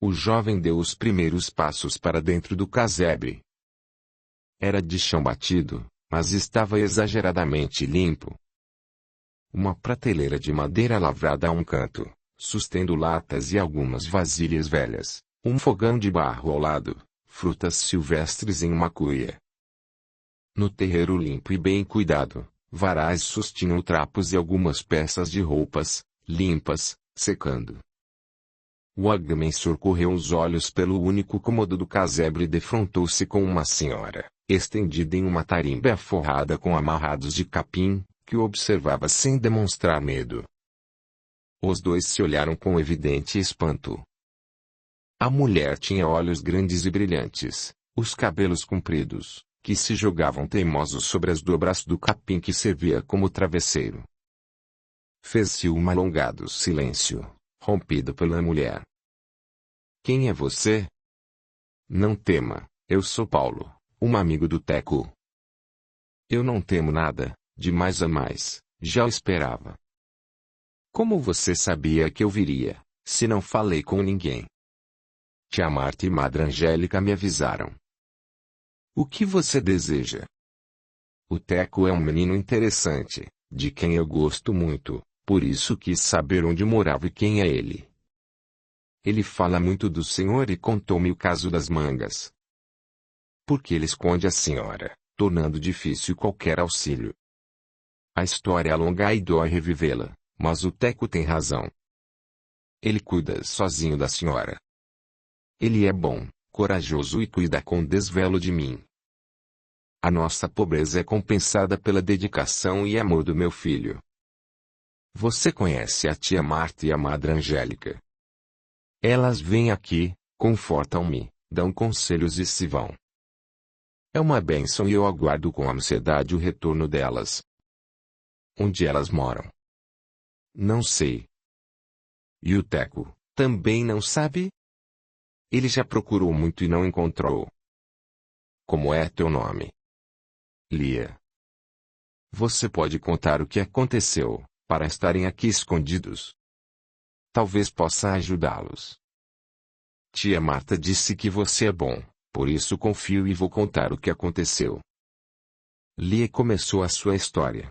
O jovem deu os primeiros passos para dentro do casebre. Era de chão batido, mas estava exageradamente limpo. Uma prateleira de madeira lavrada a um canto, sustendo latas e algumas vasilhas velhas, um fogão de barro ao lado, frutas silvestres em uma cuia. No terreiro limpo e bem cuidado, varais sustinham trapos e algumas peças de roupas, limpas, secando. O agrimensor correu os olhos pelo único cômodo do casebre e defrontou-se com uma senhora, estendida em uma tarimba forrada com amarrados de capim, que o observava sem demonstrar medo. Os dois se olharam com evidente espanto. A mulher tinha olhos grandes e brilhantes, os cabelos compridos, que se jogavam teimosos sobre as dobras do capim que servia como travesseiro. Fez-se um alongado silêncio, rompido pela mulher. Quem é você? Não tema, eu sou Paulo, um amigo do Teco. Eu não temo nada, de mais a mais, já o esperava. Como você sabia que eu viria, se não falei com ninguém? Tia Marta e Madre Angélica me avisaram. O que você deseja? O Teco é um menino interessante, de quem eu gosto muito, por isso quis saber onde morava e quem é ele. Ele fala muito do senhor e contou-me o caso das mangas. Por que ele esconde a senhora, tornando difícil qualquer auxílio? A história é longa e dói revivê-la, mas o Teco tem razão. Ele cuida sozinho da senhora. Ele é bom, corajoso e cuida com desvelo de mim. A nossa pobreza é compensada pela dedicação e amor do meu filho. Você conhece a tia Marta e a Madre Angélica? Elas vêm aqui, confortam-me, dão conselhos e se vão. É uma bênção e eu aguardo com ansiedade o retorno delas. Onde elas moram? Não sei. E o Teco, também não sabe? Ele já procurou muito e não encontrou. Como é teu nome? Lia. Você pode contar o que aconteceu, para estarem aqui escondidos? Talvez possa ajudá-los. Tia Marta disse que você é bom, por isso confio e vou contar o que aconteceu. Lia começou a sua história.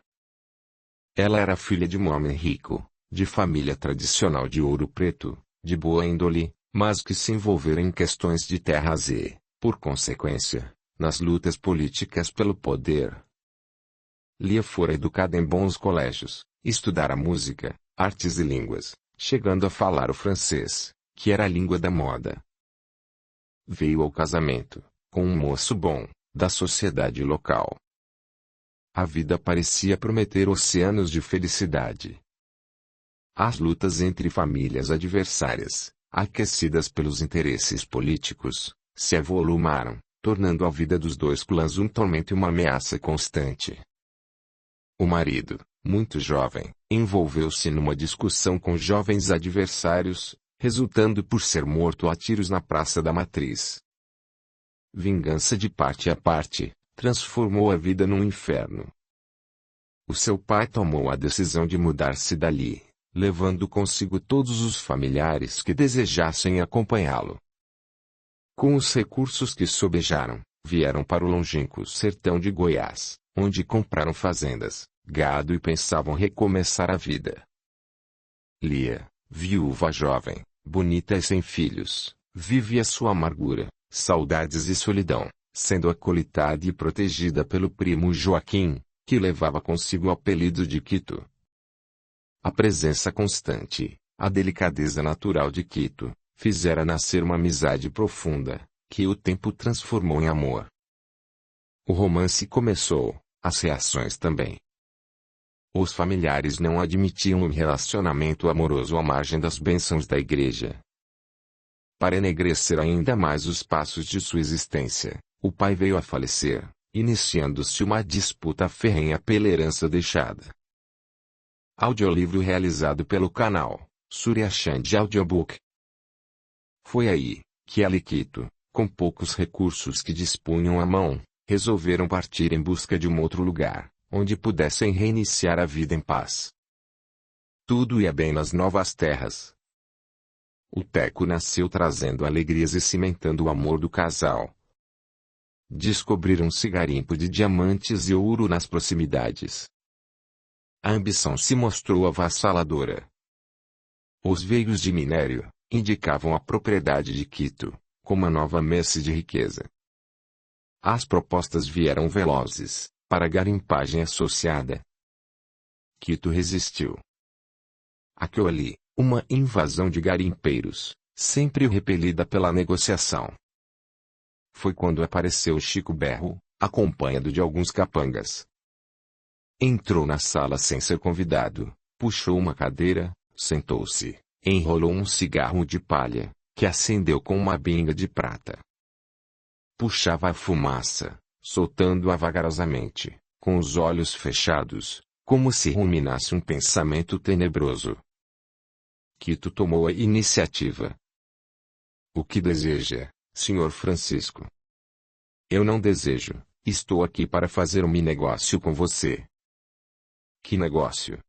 Ela era filha de um homem rico, de família tradicional de Ouro Preto, de boa índole, mas que se envolveram em questões de terras e, por consequência, nas lutas políticas pelo poder. Lia fora educada em bons colégios, estudara música, artes e línguas, chegando a falar o francês, que era a língua da moda. Veio ao casamento, com um moço bom, da sociedade local. A vida parecia prometer oceanos de felicidade. As lutas entre famílias adversárias, aquecidas pelos interesses políticos, se avolumaram, tornando a vida dos dois clãs um tormento e uma ameaça constante. O marido, muito jovem, envolveu-se numa discussão com jovens adversários, resultando por ser morto a tiros na Praça da Matriz. Vingança de parte a parte, transformou a vida num inferno. O seu pai tomou a decisão de mudar-se dali, levando consigo todos os familiares que desejassem acompanhá-lo. Com os recursos que sobejaram, vieram para o longínquo sertão de Goiás, onde compraram fazendas, gado e pensavam recomeçar a vida. Lia, viúva jovem, bonita e sem filhos, vivia sua amargura, saudades e solidão, sendo acolhida e protegida pelo primo Joaquim, que levava consigo o apelido de Quito. A presença constante, a delicadeza natural de Quito, fizera nascer uma amizade profunda, que o tempo transformou em amor. O romance começou, as reações também. Os familiares não admitiam um relacionamento amoroso à margem das bênçãos da igreja. Para enegrecer ainda mais os passos de sua existência, o pai veio a falecer, iniciando-se uma disputa ferrenha pela herança deixada. Audiolivro realizado pelo canal Surya Chand Audiobook. Foi aí que ela e Quito, com poucos recursos que dispunham à mão, resolveram partir em busca de um outro lugar, onde pudessem reiniciar a vida em paz. Tudo ia bem nas novas terras. O Teco nasceu trazendo alegrias e cimentando o amor do casal. Descobriram-se garimpo de diamantes e ouro nas proximidades. A ambição se mostrou avassaladora. Os veios de minério indicavam a propriedade de Quito, como uma nova messe de riqueza. As propostas vieram velozes, para garimpagem associada. Quito resistiu. Aqui ou ali, uma invasão de garimpeiros, sempre repelida pela negociação. Foi quando apareceu Chico Berro, acompanhado de alguns capangas. Entrou na sala sem ser convidado, puxou uma cadeira, sentou-se, enrolou um cigarro de palha, que acendeu com uma binga de prata. Puxava a fumaça, soltando-a vagarosamente, com os olhos fechados, como se ruminasse um pensamento tenebroso. Quito tomou a iniciativa. O que deseja, Sr. Francisco? Eu não desejo, estou aqui para fazer um negócio com você. Que negócio?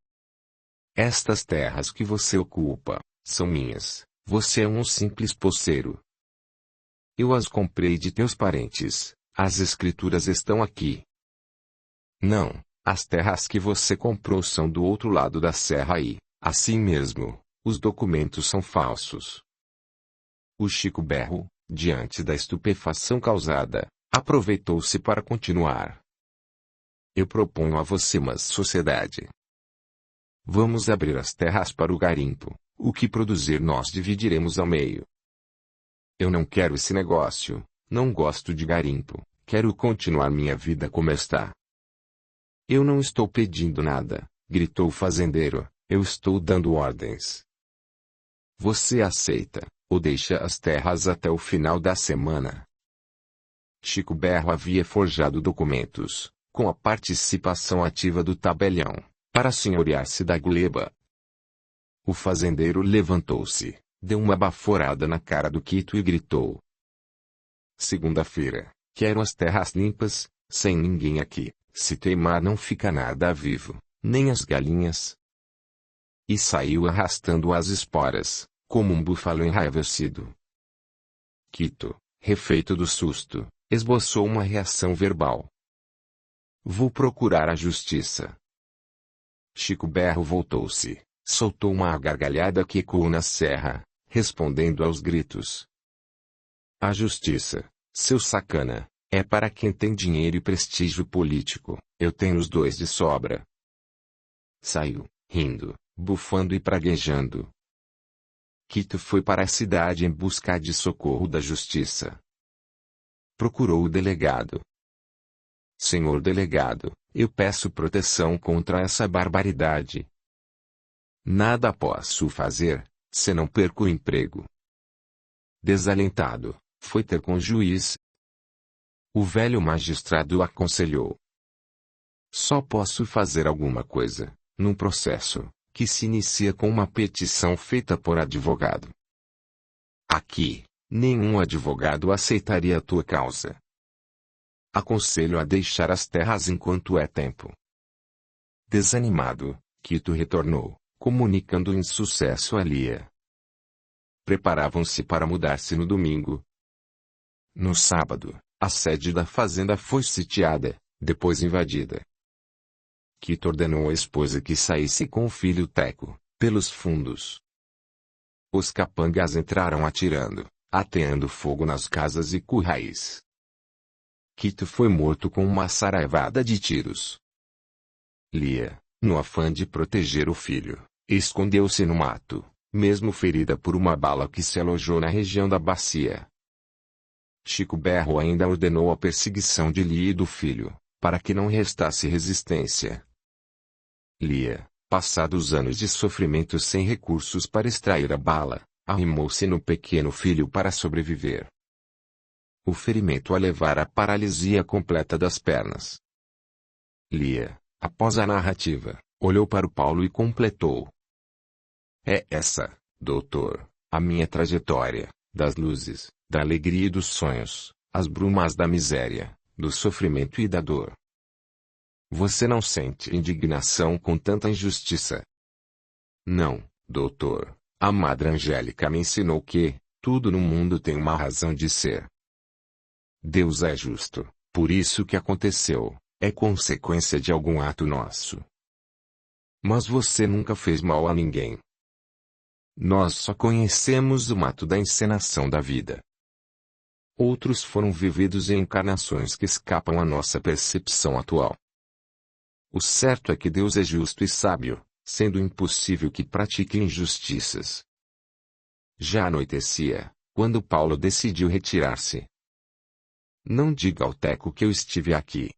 Estas terras que você ocupa, são minhas, você é um simples poceiro. Eu as comprei de teus parentes, as escrituras estão aqui. Não, as terras que você comprou são do outro lado da serra e, assim mesmo, os documentos são falsos. O Chico Berro, diante da estupefação causada, aproveitou-se para continuar. Eu proponho a você uma sociedade. Vamos abrir as terras para o garimpo, o que produzir nós dividiremos ao meio. Eu não quero esse negócio, não gosto de garimpo, quero continuar minha vida como está. Eu não estou pedindo nada, gritou o fazendeiro, eu estou dando ordens. Você aceita, ou deixa as terras até o final da semana. Chico Berro havia forjado documentos, com a participação ativa do tabelião, para senhorear-se da gleba. O fazendeiro levantou-se, deu uma baforada na cara do Quito e gritou. Segunda-feira, quero as terras limpas, sem ninguém aqui, se teimar não fica nada vivo, nem as galinhas. E saiu arrastando as esporas, como um búfalo enraivecido. Quito, refeito do susto, esboçou uma reação verbal. Vou procurar a justiça. Chico Berro voltou-se, soltou uma gargalhada que ecoou na serra, respondendo aos gritos. A justiça, seu sacana, é para quem tem dinheiro e prestígio político, eu tenho os dois de sobra. Saiu, rindo, bufando e praguejando. Quito foi para a cidade em busca de socorro da justiça. Procurou o delegado. Senhor delegado, eu peço proteção contra essa barbaridade. Nada posso fazer, senão perco o emprego. Desalentado, foi ter com o juiz. O velho magistrado aconselhou. Só posso fazer alguma coisa, num processo, que se inicia com uma petição feita por advogado. Aqui, nenhum advogado aceitaria a tua causa. Aconselho a deixar as terras enquanto é tempo. Desanimado, Quito retornou, comunicando o insucesso a Lia. Preparavam-se para mudar-se no domingo. No sábado, a sede da fazenda foi sitiada, depois invadida. Quito ordenou à esposa que saísse com o filho Teco, pelos fundos. Os capangas entraram atirando, ateando fogo nas casas e currais. Quito foi morto com uma saraivada de tiros. Lia, no afã de proteger o filho, escondeu-se no mato, mesmo ferida por uma bala que se alojou na região da bacia. Chico Berro ainda ordenou a perseguição de Lia e do filho, para que não restasse resistência. Lia, passados anos de sofrimento sem recursos para extrair a bala, arrimou-se no pequeno filho para sobreviver. O ferimento a levara à paralisia completa das pernas. Lia, após a narrativa, olhou para o Paulo e completou. É essa, doutor, a minha trajetória, das luzes, da alegria e dos sonhos, as brumas da miséria, do sofrimento e da dor. Você não sente indignação com tanta injustiça? Não, doutor, a Madre Angélica me ensinou que, tudo no mundo tem uma razão de ser. Deus é justo, por isso que aconteceu, é consequência de algum ato nosso. Mas você nunca fez mal a ninguém. Nós só conhecemos o ato da encenação da vida. Outros foram vividos em encarnações que escapam à nossa percepção atual. O certo é que Deus é justo e sábio, sendo impossível que pratique injustiças. Já anoitecia, quando Paulo decidiu retirar-se. Não diga ao Teco que eu estive aqui.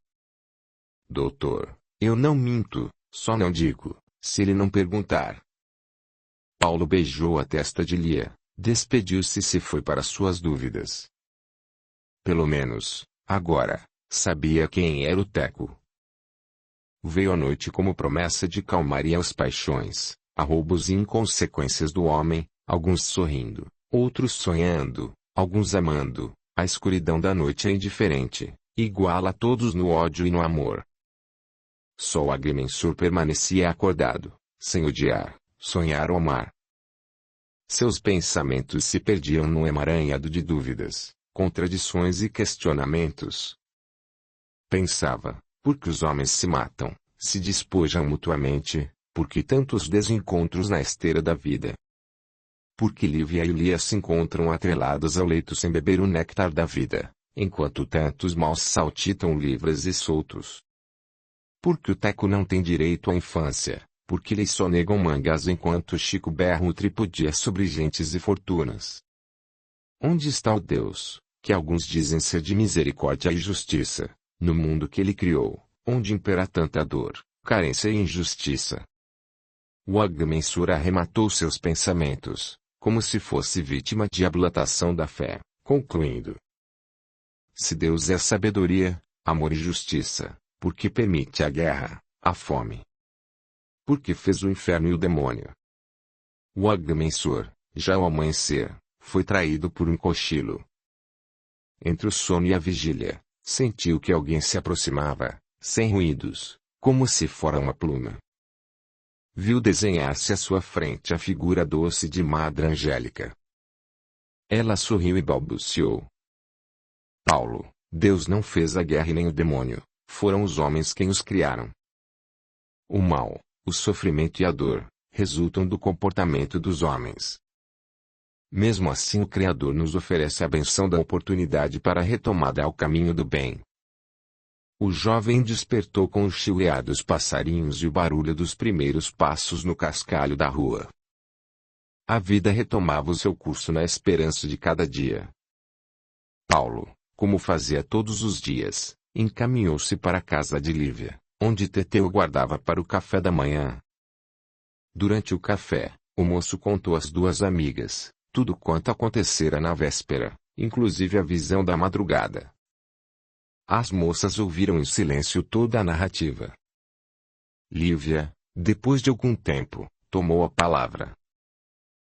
Doutor, eu não minto, só não digo, se ele não perguntar. Paulo beijou a testa de Lia, despediu-se e se foi para suas dúvidas. Pelo menos, agora, sabia quem era o Teco. Veio a noite como promessa de calmaria aos paixões, arroubos e inconsequências do homem, alguns sorrindo, outros sonhando, alguns amando. A escuridão da noite é indiferente, igual a todos no ódio e no amor. Só o agrimensor permanecia acordado, sem odiar, sonhar ou amar. Seus pensamentos se perdiam num emaranhado de dúvidas, contradições e questionamentos. Pensava, por que os homens se matam, se despojam mutuamente, por que tantos desencontros na esteira da vida? Por que Lívia e Lia se encontram atrelados ao leito sem beber o néctar da vida, enquanto tantos maus saltitam livres e soltos? Por que o Teco não tem direito à infância? Por que lhe só negam mangas enquanto Chico berra o tripudia sobre gentes e fortunas? Onde está o Deus, que alguns dizem ser de misericórdia e justiça, no mundo que ele criou, onde impera tanta dor, carência e injustiça? O Agrimensor arrematou seus pensamentos, como se fosse vítima de ablatação da fé, concluindo: se Deus é sabedoria, amor e justiça, por que permite a guerra, a fome? Por que fez o inferno e o demônio? O Agrimensor, já ao amanhecer, foi traído por um cochilo. Entre o sono e a vigília, sentiu que alguém se aproximava, sem ruídos, como se fora uma pluma. Viu desenhar-se à sua frente a figura doce de Madre Angélica. Ela sorriu e balbuciou: Paulo, Deus não fez a guerra e nem o demônio, foram os homens quem os criaram. O mal, o sofrimento e a dor, resultam do comportamento dos homens. Mesmo assim o Criador nos oferece a benção da oportunidade para a retomada ao caminho do bem. O jovem despertou com o chiuear dos passarinhos e o barulho dos primeiros passos no cascalho da rua. A vida retomava o seu curso na esperança de cada dia. Paulo, como fazia todos os dias, encaminhou-se para a casa de Lívia, onde Tetê o guardava para o café da manhã. Durante o café, o moço contou às duas amigas tudo quanto acontecera na véspera, inclusive a visão da madrugada. As moças ouviram em silêncio toda a narrativa. Lívia, depois de algum tempo, tomou a palavra.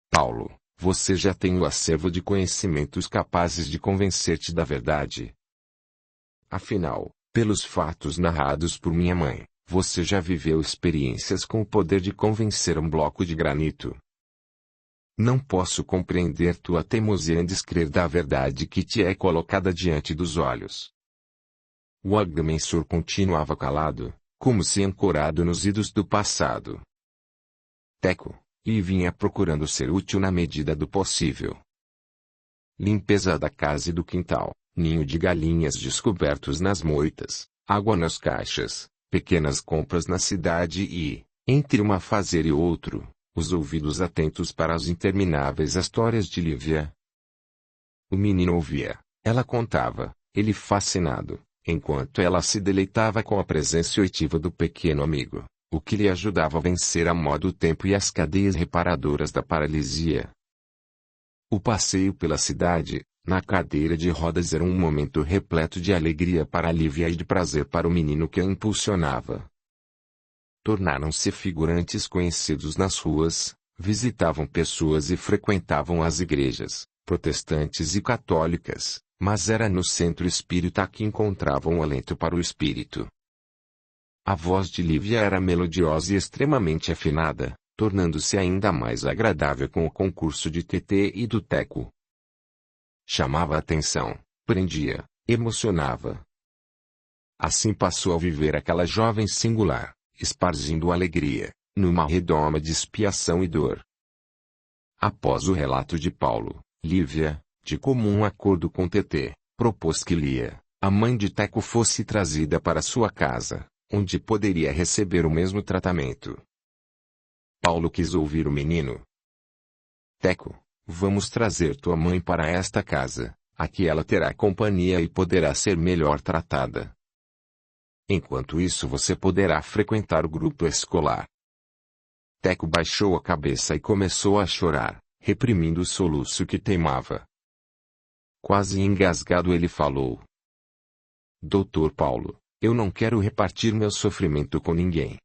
Paulo, você já tem o acervo de conhecimentos capazes de convencer-te da verdade. Afinal, pelos fatos narrados por minha mãe, você já viveu experiências com o poder de convencer um bloco de granito. Não posso compreender tua teimosia em descrer da verdade que te é colocada diante dos olhos. O Agrimensor continuava calado, como se ancorado nos idos do passado. Teco, e vinha procurando ser útil na medida do possível. Limpeza da casa e do quintal, ninho de galinhas descobertos nas moitas, água nas caixas, pequenas compras na cidade e, entre um afazer e outro, os ouvidos atentos para as intermináveis histórias de Lívia. O menino ouvia, ela contava, ele fascinado, enquanto ela se deleitava com a presença oitiva do pequeno amigo, o que lhe ajudava a vencer a modo o tempo e as cadeias reparadoras da paralisia. O passeio pela cidade, na cadeira de rodas era um momento repleto de alegria para Lívia e de prazer para o menino que a impulsionava. Tornaram-se figurantes conhecidos nas ruas, visitavam pessoas e frequentavam as igrejas, protestantes e católicas, mas era no centro espírita que encontravam alento para o espírito. A voz de Lívia era melodiosa e extremamente afinada, tornando-se ainda mais agradável com o concurso de Tetê e do Teco. Chamava a atenção, prendia, emocionava. Assim passou a viver aquela jovem singular, espargindo alegria, numa redoma de expiação e dor. Após o relato de Paulo, Lívia, de comum acordo com Tetê, propôs que Lia, a mãe de Teco, fosse trazida para sua casa, onde poderia receber o mesmo tratamento. Paulo quis ouvir o menino. Teco, vamos trazer tua mãe para esta casa, aqui ela terá companhia e poderá ser melhor tratada. Enquanto isso você poderá frequentar o grupo escolar. Teco baixou a cabeça e começou a chorar, reprimindo o soluço que teimava. Quase engasgado ele falou: Doutor Paulo, eu não quero repartir meu sofrimento com ninguém.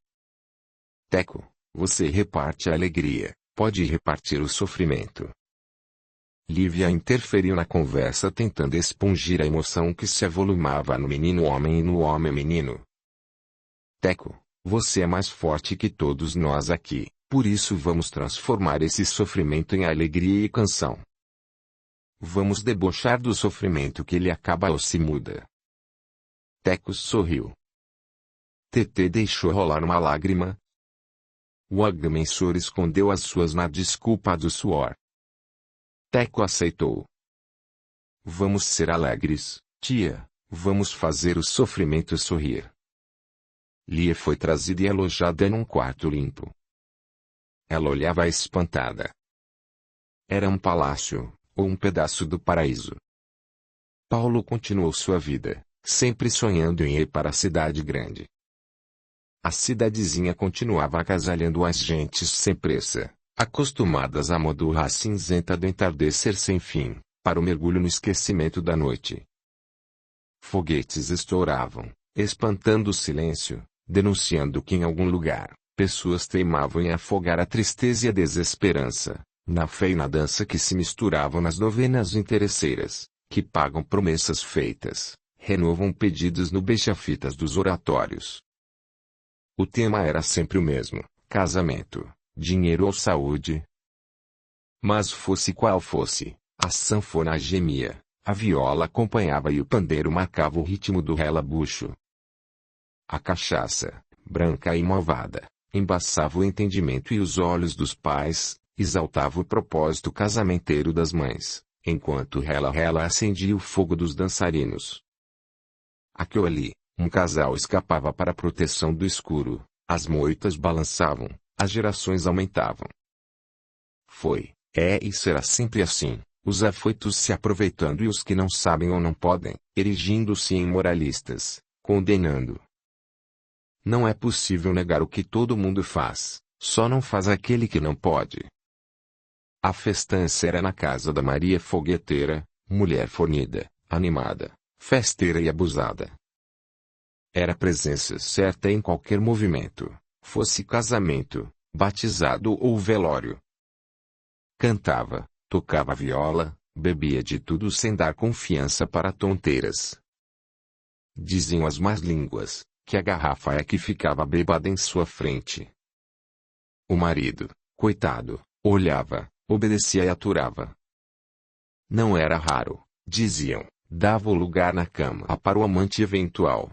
Teco, você reparte a alegria, pode repartir o sofrimento. Lívia interferiu na conversa tentando expungir a emoção que se avolumava no menino homem e no homem menino. Teco, você é mais forte que todos nós aqui, por isso vamos transformar esse sofrimento em alegria e canção. Vamos debochar do sofrimento que ele acaba ou se muda. Teco sorriu. TT deixou rolar uma lágrima. O agrimensor escondeu as suas na desculpa do suor. Teco aceitou. Vamos ser alegres, tia, vamos fazer o sofrimento sorrir. Lia foi trazida e alojada num quarto limpo. Ela olhava espantada. Era um palácio, ou um pedaço do paraíso. Paulo continuou sua vida, sempre sonhando em ir para a cidade grande. A cidadezinha continuava agasalhando as gentes sem pressa, acostumadas à modorra cinzenta do entardecer sem fim, para o mergulho no esquecimento da noite. Foguetes estouravam, espantando o silêncio, denunciando que em algum lugar, pessoas teimavam em afogar a tristeza e a desesperança, na fé e na dança que se misturavam nas novenas interesseiras, que pagam promessas feitas, renovam pedidos no beija-fitas dos oratórios. O tema era sempre o mesmo: casamento, dinheiro ou saúde. Mas fosse qual fosse, a sanfona gemia, a viola acompanhava e o pandeiro marcava o ritmo do relabucho. A cachaça, branca e malvada, embaçava o entendimento e os olhos dos pais, exaltava o propósito casamenteiro das mães, enquanto rela-rela acendia o fogo dos dançarinos. Aqui ou ali, um casal escapava para a proteção do escuro, as moitas balançavam, as gerações aumentavam. Foi, é e será sempre assim, os afoitos se aproveitando e os que não sabem ou não podem, erigindo-se em moralistas, condenando. Não é possível negar o que todo mundo faz, só não faz aquele que não pode. A festança era na casa da Maria Fogueteira, mulher fornida, animada, festeira e abusada. Era presença certa em qualquer movimento, fosse casamento, batizado ou velório. Cantava, tocava viola, bebia de tudo sem dar confiança para tonteiras. Diziam as más línguas, que a garrafa é que ficava bêbada em sua frente. O marido, coitado, olhava, obedecia e aturava. Não era raro, diziam, dava o lugar na cama para o amante eventual.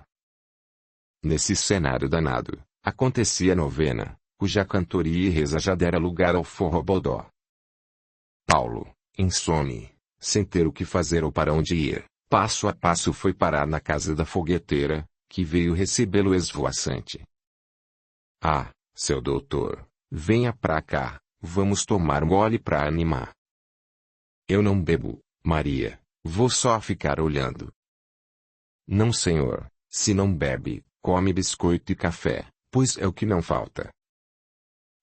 Nesse cenário danado, acontecia a novena, cuja cantoria e reza já dera lugar ao forrobodó. Paulo, insone, sem ter o que fazer ou para onde ir, passo a passo foi parar na casa da fogueteira, que veio recebê-lo esvoaçante. Ah, seu doutor, venha pra cá, vamos tomar um gole pra animar. Eu não bebo, Maria, vou só ficar olhando. Não senhor, se não bebe, come biscoito e café, pois é o que não falta.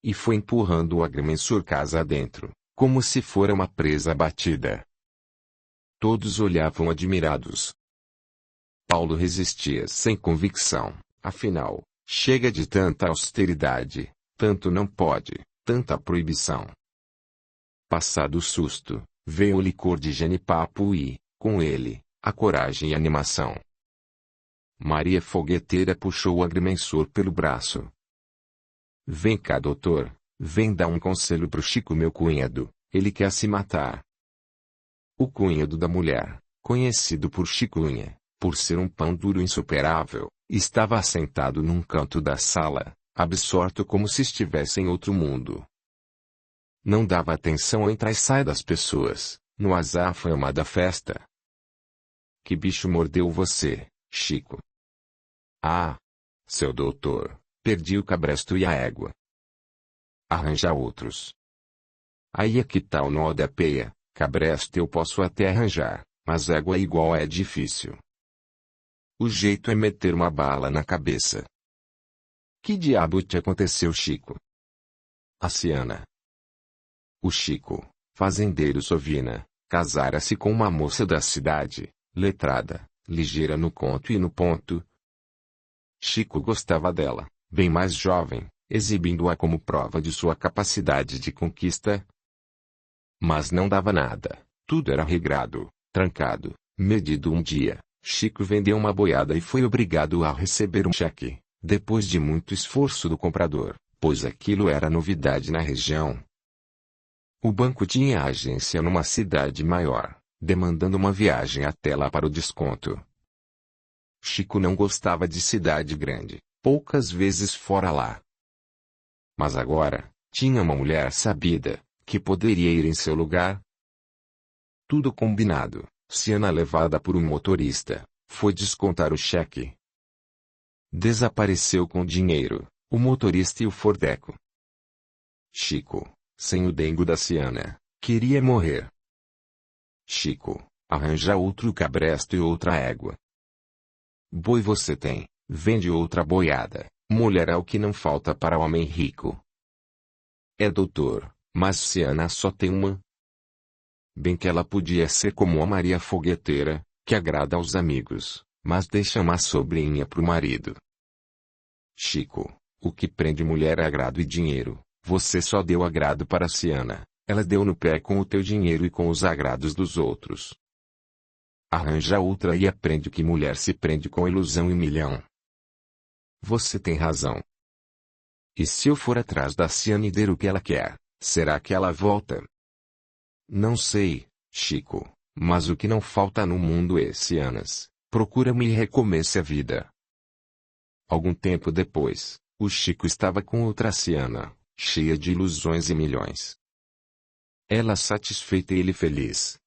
E foi empurrando o agrimensor casa adentro, como se fora uma presa abatida. Todos olhavam admirados. Paulo resistia sem convicção, afinal, chega de tanta austeridade, tanto não pode, tanta proibição. Passado o susto, veio o licor de genipapo e, com ele, a coragem e a animação. Maria Fogueteira puxou o agrimensor pelo braço. Vem cá, doutor, vem dar um conselho pro Chico, meu cunhado, ele quer se matar. O cunhado da mulher, conhecido por Chicunha, por ser um pão duro insuperável, estava assentado num canto da sala, absorto como se estivesse em outro mundo. Não dava atenção ao entra e sai das pessoas, no azafama da festa. Que bicho mordeu você, Chico? Ah, seu doutor, perdi o cabresto e a égua. Arranja outros. Aí é que tá o nó da peia, cabresto eu posso até arranjar, mas égua igual é difícil. O jeito é meter uma bala na cabeça. Que diabo te aconteceu, Chico? A Ciana. O Chico, fazendeiro sovina, casara-se com uma moça da cidade, letrada, ligeira no conto e no ponto. Chico gostava dela, bem mais jovem, exibindo-a como prova de sua capacidade de conquista. Mas não dava nada, tudo era regrado, trancado, medido. Um dia, Chico vendeu uma boiada e foi obrigado a receber um cheque, depois de muito esforço do comprador, pois aquilo era novidade na região. O banco tinha agência numa cidade maior, demandando uma viagem até lá para o desconto. Chico não gostava de cidade grande, poucas vezes fora lá. Mas agora, tinha uma mulher sabida, que poderia ir em seu lugar. Tudo combinado, Ciana, levada por um motorista, foi descontar o cheque. Desapareceu com o dinheiro, o motorista e o fordeco. Chico, sem o dengo da Ciana, queria morrer. Chico, arranja outro cabresto e outra égua. Boi você tem, vende outra boiada, mulher é o que não falta para homem rico. É doutor, mas Ciana só tem uma. Bem que ela podia ser como a Maria Fogueteira, que agrada aos amigos, mas deixa uma sobrinha pro marido. Chico, o que prende mulher é agrado e dinheiro. Você só deu agrado para Ciana, ela deu no pé com o teu dinheiro e com os agrados dos outros. Arranja outra e aprende que mulher se prende com ilusão e milhão. Você tem razão. E se eu for atrás da Ciana e der o que ela quer, será que ela volta? Não sei, Chico, mas o que não falta no mundo é Cianas. Procura-me e recomece a vida. Algum tempo depois, o Chico estava com outra Ciana, cheia de ilusões e milhões. Ela satisfeita e ele feliz.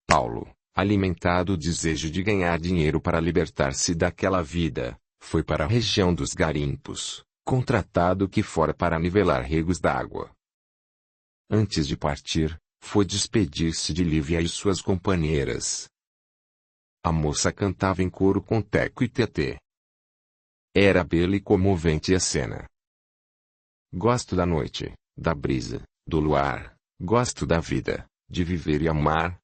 Paulo, alimentado o desejo de ganhar dinheiro para libertar-se daquela vida, foi para a região dos garimpos, contratado que fora para nivelar regos d'água. Antes de partir, foi despedir-se de Lívia e suas companheiras. A moça cantava em coro com Teco e Tetê. Era bela e comovente a cena. Gosto da noite, da brisa, do luar, gosto da vida, de viver e amar.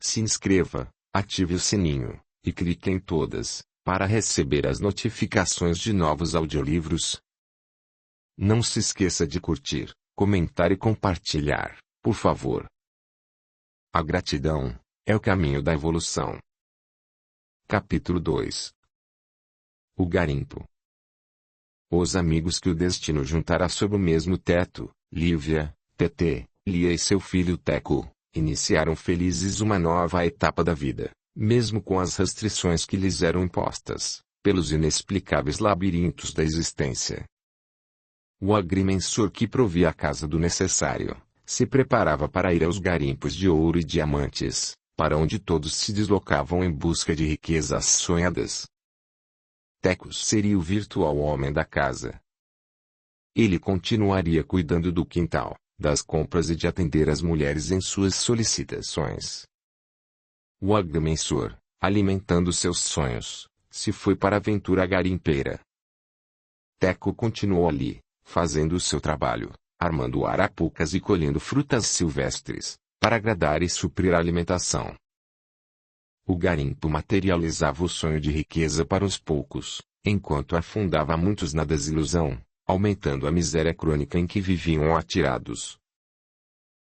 Se inscreva, ative o sininho, e clique em todas, para receber as notificações de novos audiolivros. Não se esqueça de curtir, comentar e compartilhar, por favor. A gratidão é o caminho da evolução. Capítulo 2. O garimpo. Os amigos que o destino juntara sob o mesmo teto, Lívia, Tetê, Lia e seu filho Teco, iniciaram felizes uma nova etapa da vida, mesmo com as restrições que lhes eram impostas, pelos inexplicáveis labirintos da existência. O agrimensor que provia a casa do necessário, se preparava para ir aos garimpos de ouro e diamantes, para onde todos se deslocavam em busca de riquezas sonhadas. Teco seria o virtual homem da casa. Ele continuaria cuidando do quintal, das compras e de atender as mulheres em suas solicitações. O agrimensor, alimentando seus sonhos, se foi para a aventura garimpeira. Teco continuou ali, fazendo o seu trabalho, armando arapucas e colhendo frutas silvestres, para agradar e suprir a alimentação. O garimpo materializava o sonho de riqueza para os poucos, enquanto afundava muitos na desilusão, aumentando a miséria crônica em que viviam atirados.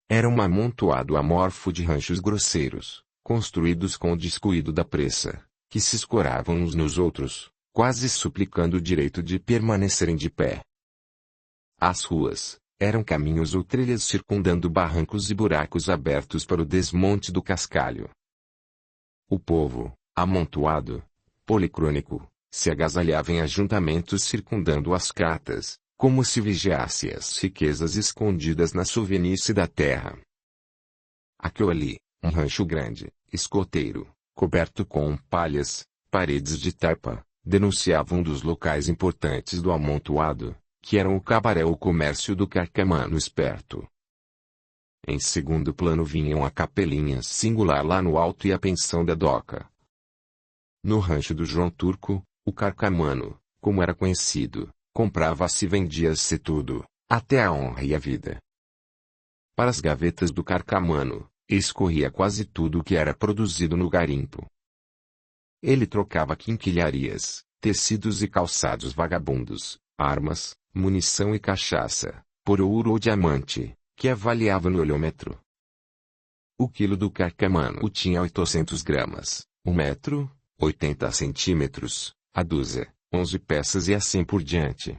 Era um amontoado amorfo de ranchos grosseiros, construídos com o descuido da pressa, que se escoravam uns nos outros, quase suplicando o direito de permanecerem de pé. As ruas eram caminhos ou trilhas circundando barrancos e buracos abertos para o desmonte do cascalho. O povo, amontoado, policrônico, se agasalhava em ajuntamentos circundando as catas, como se vigiasse as riquezas escondidas na suvenice da terra. Aqui ou ali, um rancho grande, escoteiro, coberto com palhas, paredes de taipa, denunciava um dos locais importantes do amontoado, que eram o cabaré ou comércio do carcamano esperto. Em segundo plano vinham a capelinha singular lá no alto e a pensão da doca. No rancho do João Turco, o carcamano, como era conhecido, comprava-se e vendia-se tudo, até a honra e a vida. Para as gavetas do carcamano, escorria quase tudo o que era produzido no garimpo. Ele trocava quinquilharias, tecidos e calçados vagabundos, armas, munição e cachaça, por ouro ou diamante, que avaliava no olhômetro. O quilo do carcamano tinha 800 gramas, 1 metro, 80 centímetros, a dúzia, 11 peças e assim por diante.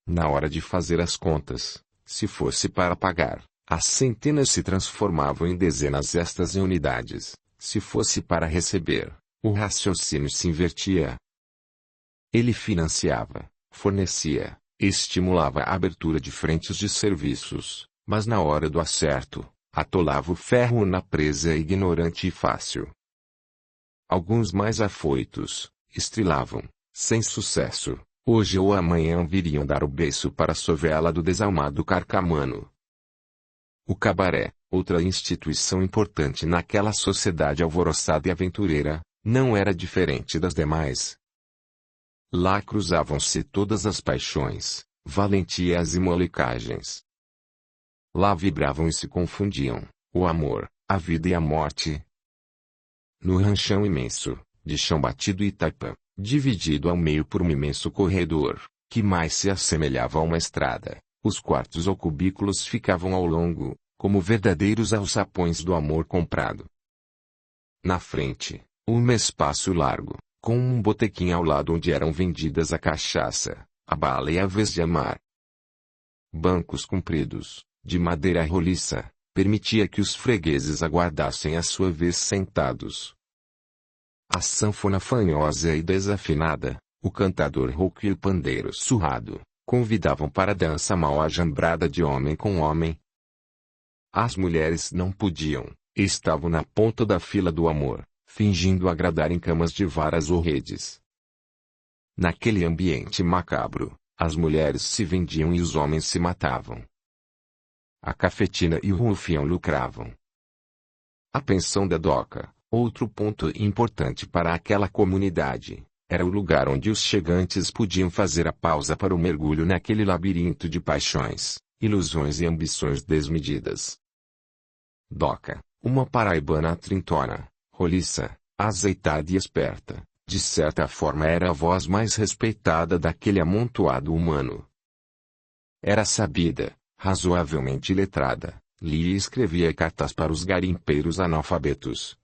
Na hora de fazer as contas, se fosse para pagar, As centenas se transformavam em dezenas, estas em unidades. Se fosse para receber, o raciocínio se invertia. Ele financiava, fornecia, estimulava a abertura de frentes de serviços, mas na hora do acerto, atolava o ferro na presa ignorante e fácil. Alguns mais afoitos, estrilavam, sem sucesso, hoje ou amanhã viriam dar o beiço para a sovela do desalmado carcamano. O cabaré, outra instituição importante naquela sociedade alvoroçada e aventureira, não era diferente das demais. Lá cruzavam-se todas as paixões, valentias e molecagens. Lá vibravam e se confundiam, o amor, a vida e a morte. No ranchão imenso, de chão batido e taipa, dividido ao meio por um imenso corredor, que mais se assemelhava a uma estrada, os quartos ou cubículos ficavam ao longo, como verdadeiros alçapões do amor comprado. Na frente, um espaço largo, com um botequim ao lado onde eram vendidas a cachaça, a bala e a vez de amar. Bancos compridos, de madeira roliça, permitia que os fregueses aguardassem a sua vez sentados. A sanfona fanhosa e desafinada, o cantador rouco e o pandeiro surrado, convidavam para a dança mal ajambrada de homem com homem. As mulheres não podiam, estavam na ponta da fila do amor, fingindo agradar em camas de varas ou redes. Naquele ambiente macabro, as mulheres se vendiam e os homens se matavam. A cafetina e o rufião lucravam. A pensão da doca, outro ponto importante para aquela comunidade, era o lugar onde os chegantes podiam fazer a pausa para o mergulho naquele labirinto de paixões, ilusões e ambições desmedidas. Doca, uma paraibana trintona, roliça, azeitada e esperta, de certa forma era a voz mais respeitada daquele amontoado humano. Era sabida, razoavelmente letrada, lia e escrevia cartas para os garimpeiros analfabetos.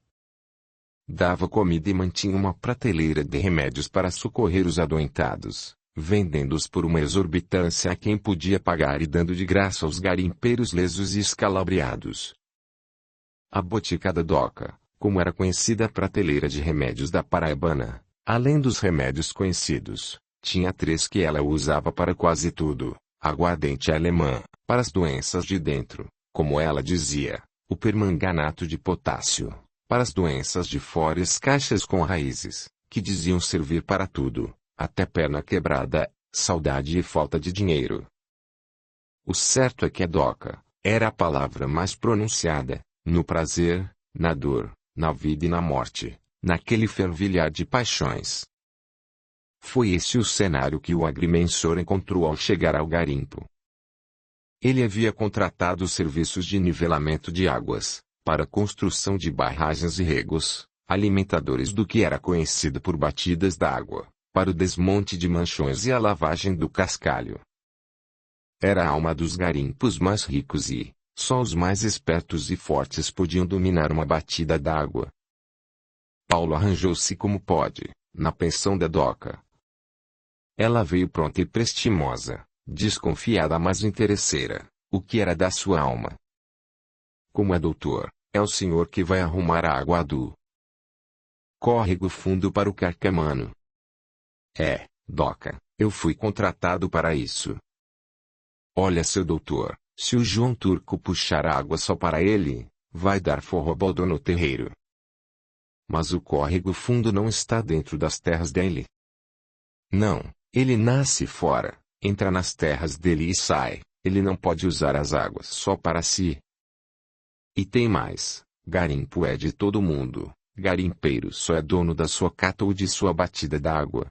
Dava comida e mantinha uma prateleira de remédios para socorrer os adoentados, vendendo-os por uma exorbitância a quem podia pagar e dando de graça aos garimpeiros lesos e escalabriados. A botica da doca, como era conhecida a prateleira de remédios da paraibana, além dos remédios conhecidos, tinha 3 que ela usava para quase tudo: aguardente alemã, para as doenças de dentro, como ela dizia, o permanganato de potássio, para as doenças de fora, e as caixas com raízes, que diziam servir para tudo, até perna quebrada, saudade e falta de dinheiro. O certo é que a doca era a palavra mais pronunciada, no prazer, na dor, na vida e na morte, naquele fervilhar de paixões. Foi esse o cenário que o agrimensor encontrou ao chegar ao garimpo. Ele havia contratado os serviços de nivelamento de águas, para a construção de barragens e regos, alimentadores do que era conhecido por batidas d'água, para o desmonte de manchões e a lavagem do cascalho. Era a alma dos garimpos mais ricos e, só os mais espertos e fortes podiam dominar uma batida d'água. Paulo arranjou-se como pôde, na pensão da doca. Ela veio pronta e prestimosa, desconfiada mas interesseira, o que era da sua alma. Como é doutor, é o senhor que vai arrumar a água do córrego fundo para o carcamano. É, doca, eu fui contratado para isso. Olha, seu doutor, se o João Turco puxar a água só para ele, vai dar forrobaldo no terreiro. Mas o córrego fundo não está dentro das terras dele. Não, ele nasce fora, entra nas terras dele e sai, ele não pode usar as águas só para si. E tem mais, garimpo é de todo mundo, garimpeiro só é dono da sua cata ou de sua batida d'água.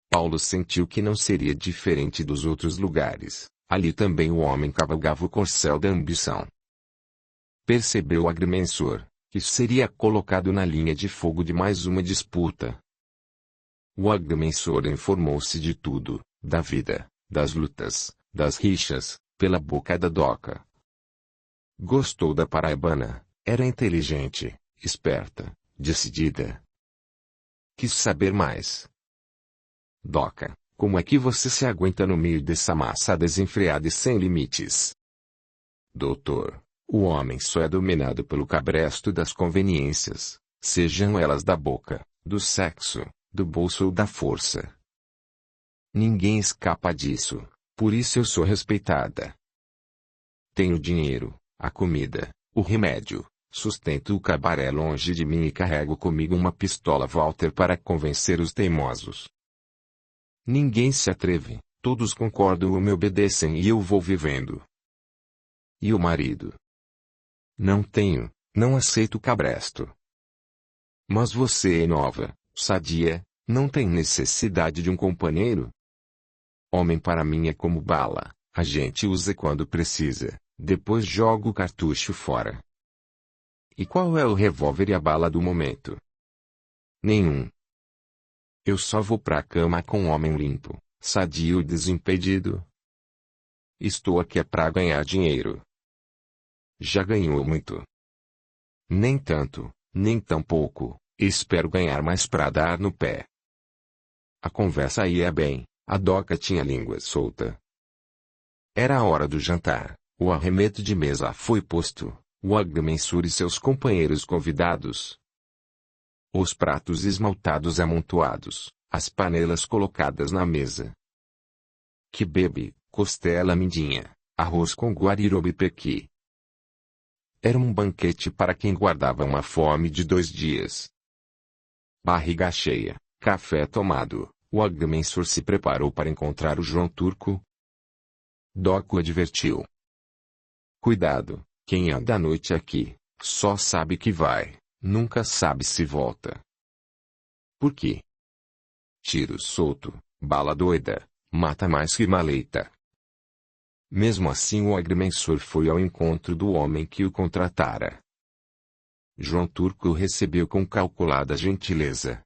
Paulo sentiu que não seria diferente dos outros lugares, ali também o homem cavalgava o corcel da ambição. Percebeu o agrimensor, que seria colocado na linha de fogo de mais uma disputa. O agrimensor informou-se de tudo, da vida, das lutas, das rixas, pela boca da doca. Gostou da paraibana, era inteligente, esperta, decidida. Quis saber mais. Doca, como é que você se aguenta no meio dessa massa desenfreada e sem limites? doutor. O homem só é dominado pelo cabresto das conveniências, sejam elas da boca, do sexo, do bolso ou da força. Ninguém escapa disso, por isso eu sou respeitada. Tenho dinheiro, a comida, o remédio, sustento o cabaré longe de mim e carrego comigo uma pistola Walter para convencer os teimosos. Ninguém se atreve, todos concordam ou me obedecem e eu vou vivendo. E o marido? Não tenho, não aceito cabresto. Mas você é nova, sadia, não tem necessidade de um companheiro? Homem para mim é como bala, a gente usa quando precisa, depois joga o cartucho fora. E qual é o revólver e a bala do momento? Nenhum. Eu só vou pra cama com um homem limpo, sadio e desimpedido. Estou aqui pra ganhar dinheiro. Já ganhou muito. Nem tanto, nem tão pouco, espero ganhar mais pra dar no pé. A conversa ia bem, a Doca tinha língua solta. Era a hora do jantar, o arremedo de mesa foi posto, o Agrimensur e seus companheiros convidados. Os pratos esmaltados amontoados, as panelas colocadas na mesa. Kebab, costela mindinha, arroz com guarirobe pequi. Era um banquete para quem guardava uma fome de 2 dias. Barriga cheia, café tomado, o Agrimensur se preparou para encontrar o João Turco. Doca o advertiu. Cuidado, quem anda à noite aqui, só sabe que vai, nunca sabe se volta. Por quê? Tiro solto, bala doida, mata mais que maleta. Mesmo assim o Agrimensur foi ao encontro do homem que o contratara. João Turco o recebeu com calculada gentileza.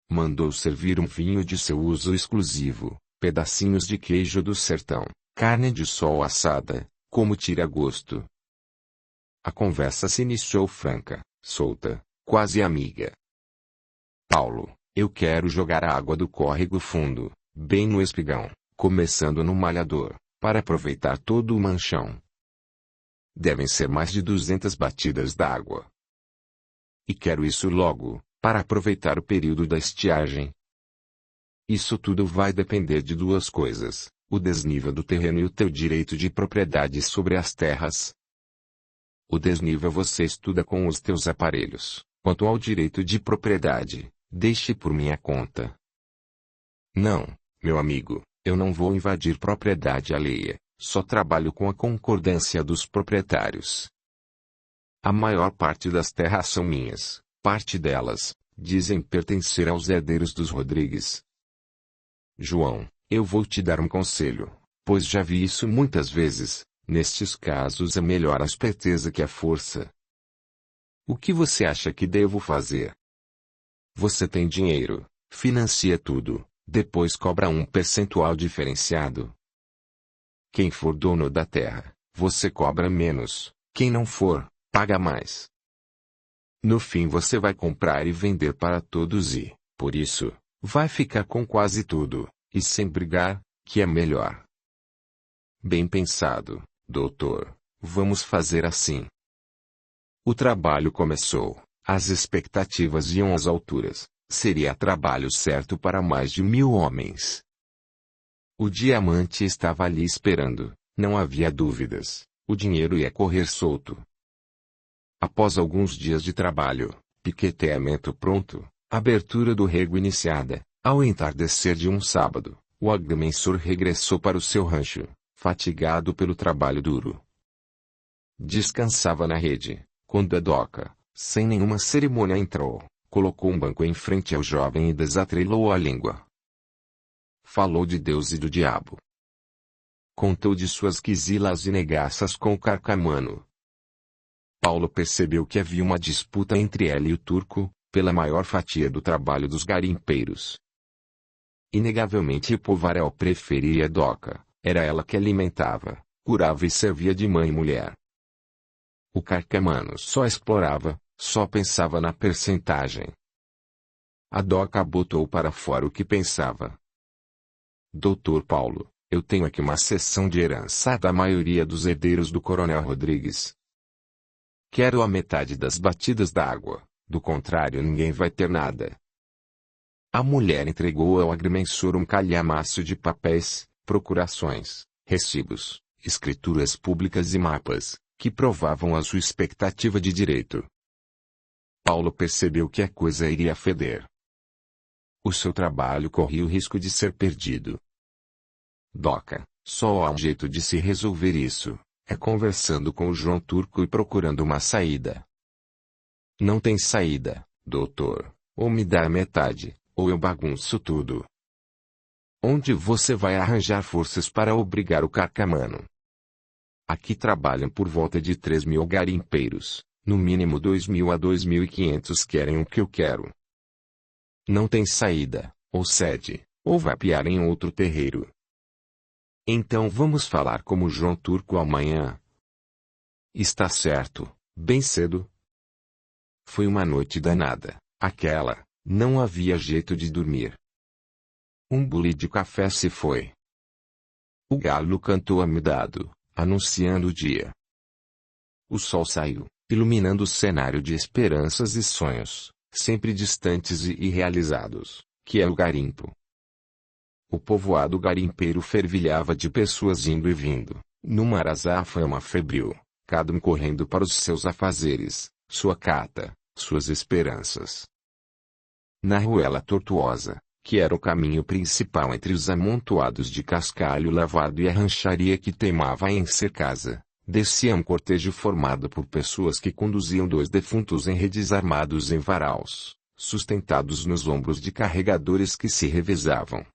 Mandou servir um vinho de seu uso exclusivo, pedacinhos de queijo do sertão, carne de sol assada, como tira-gosto. A conversa se iniciou franca, solta, quase amiga. Paulo, eu quero jogar a água do córrego fundo, bem no espigão, começando no malhador, para aproveitar todo o manchão. Devem ser mais de 200 batidas d'água. E quero isso logo, para aproveitar o período da estiagem. Isso tudo vai depender de 2 coisas, o desnível do terreno e o teu direito de propriedade sobre as terras. O desnível você estuda com os teus aparelhos, quanto ao direito de propriedade, deixe por minha conta. Não, meu amigo, eu não vou invadir propriedade alheia, só trabalho com a concordância dos proprietários. A maior parte das terras são minhas, parte delas, dizem pertencer aos herdeiros dos Rodrigues. João, eu vou te dar um conselho, pois já vi isso muitas vezes, nestes casos é melhor a esperteza que a força. O que você acha que devo fazer? Você tem dinheiro, financia tudo, depois cobra um percentual diferenciado. Quem for dono da terra, você cobra menos, quem não for, paga mais. No fim você vai comprar e vender para todos e, por isso, vai ficar com quase tudo, e sem brigar, que é melhor. Bem pensado, doutor, vamos fazer assim. O trabalho começou, as expectativas iam às alturas, seria trabalho certo para mais de 1000 homens. O diamante estava ali esperando, não havia dúvidas, o dinheiro ia correr solto. Após alguns dias de trabalho, piqueteamento pronto, abertura do rego iniciada, ao entardecer de um sábado, o Agrimensur regressou para o seu rancho, fatigado pelo trabalho duro. Descansava na rede, quando a Doca, sem nenhuma cerimônia entrou, colocou um banco em frente ao jovem e desatrelou a língua. Falou de Deus e do diabo. Contou de suas quisilas e negaças com o carcamano. Paulo percebeu que havia uma disputa entre ela e o turco, pela maior fatia do trabalho dos garimpeiros. Inegavelmente o povaréu preferia a Doca, era ela que alimentava, curava e servia de mãe e mulher. O carcamano só explorava, só pensava na percentagem. A Doca botou para fora o que pensava. Doutor Paulo, Eu tenho aqui uma cessão de herança da maioria dos herdeiros do Coronel Rodrigues. Quero a metade das batidas da água, do contrário ninguém vai ter nada. A mulher entregou ao agrimensor um calhamaço de papéis, procurações, recibos, escrituras públicas e mapas, que provavam a sua expectativa de direito. Paulo percebeu que a coisa iria feder. O seu trabalho corria o risco de ser perdido. Doca, só há um jeito de se resolver isso, é conversando com o João Turco e procurando uma saída. Não tem saída, doutor, ou me dá a metade, ou eu bagunço tudo. Onde você vai arranjar forças para obrigar o Carcamano? Aqui trabalham por volta de 3.000 garimpeiros, no mínimo 2.000 a 2.500 querem o que eu quero. Não tem saída, ou cede, ou vai piar em outro terreiro. Então vamos falar como João Turco amanhã. Está certo, bem cedo. Foi uma noite danada, aquela, não havia jeito de dormir. Um bule de café se foi. O galo cantou amidado, anunciando o dia. O sol saiu, iluminando o cenário de esperanças e sonhos, sempre distantes e irrealizados, que é o garimpo. O povoado garimpeiro fervilhava de pessoas indo e vindo, numa azáfama febril, cada um correndo para os seus afazeres, sua cata, suas esperanças. Na ruela tortuosa, que era o caminho principal entre os amontoados de cascalho lavado e a rancharia que teimava em ser casa, descia um cortejo formado por pessoas que conduziam 2 defuntos em redes armados em varaus, sustentados nos ombros de carregadores que se revezavam.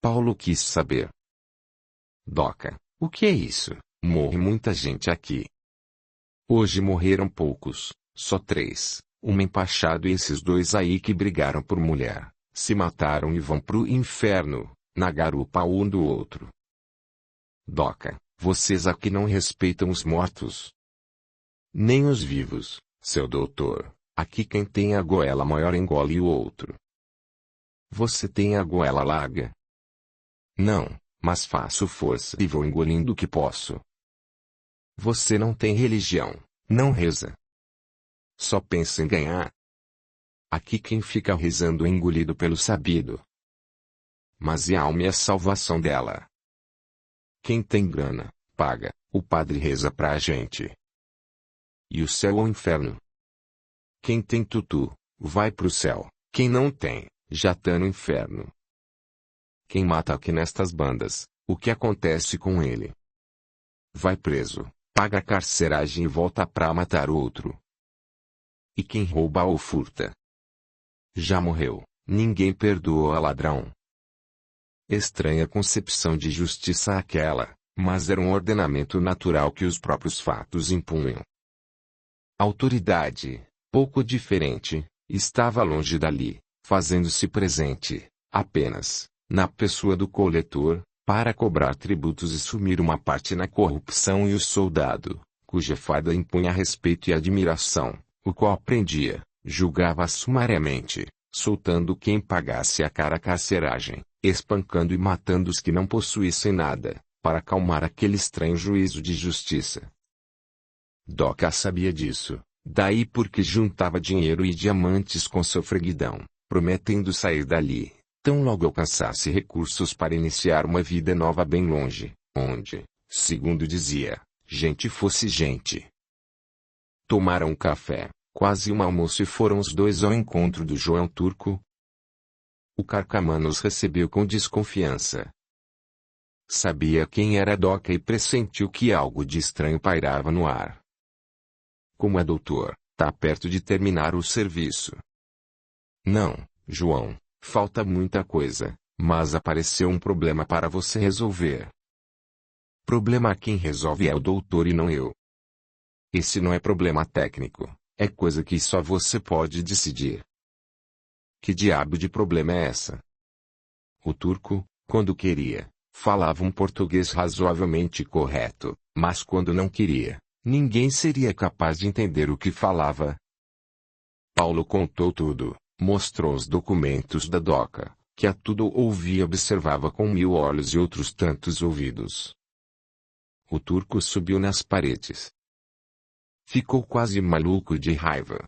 Paulo quis saber. Doca, o que é isso? Morre muita gente aqui. Hoje morreram poucos, só 3, um empachado e esses 2 aí que brigaram por mulher, se mataram e vão pro inferno, na garupa um do outro. Doca, vocês aqui não respeitam os mortos. Nem os vivos, seu doutor, aqui quem tem a goela maior engole o outro. Você tem a goela larga? Não, mas faço força e vou engolindo o que posso. Você não tem religião, não reza. Só pensa em ganhar. Aqui quem fica rezando é engolido pelo sabido. Mas e a alma e a salvação dela? Quem tem grana, paga, o padre reza pra gente. E o céu ou o inferno? Quem tem tutu, vai pro céu, quem não tem, já tá no inferno. Quem mata aqui nestas bandas, o que acontece com ele? Vai preso, paga a carceragem e volta pra matar outro. E quem rouba ou furta? Já morreu, ninguém perdoa ladrão. Estranha concepção de justiça aquela, mas era um ordenamento natural que os próprios fatos impunham. A autoridade, pouco diferente, estava longe dali, fazendo-se presente, apenas, na pessoa do coletor, para cobrar tributos e sumir uma parte na corrupção e o soldado, cuja farda impunha respeito e admiração, o qual prendia, julgava sumariamente, soltando quem pagasse a cara carceragem, espancando e matando os que não possuíssem nada, para acalmar aquele estranho juízo de justiça. Doca sabia disso, daí porque juntava dinheiro e diamantes com sofreguidão, prometendo sair dali, tão logo alcançasse recursos para iniciar uma vida nova bem longe, onde, segundo dizia, gente fosse gente. Tomaram um café, quase um almoço e foram os 2 ao encontro do João Turco. O Carcamano os recebeu com desconfiança. Sabia quem era Doca e pressentiu que algo de estranho pairava no ar. Como é doutor, tá perto de terminar o serviço. Não, João, falta muita coisa, mas apareceu um problema para você resolver. Problema quem resolve é o doutor e não eu. Esse não é problema técnico, é coisa que só você pode decidir. Que diabo de problema é essa? O turco, quando queria, falava um português razoavelmente correto, mas quando não queria, ninguém seria capaz de entender o que falava. Paulo contou tudo, mostrou os documentos da Doca, que a tudo ouvia e observava com 1000 olhos e outros tantos ouvidos. O turco subiu nas paredes. Ficou quase maluco de raiva.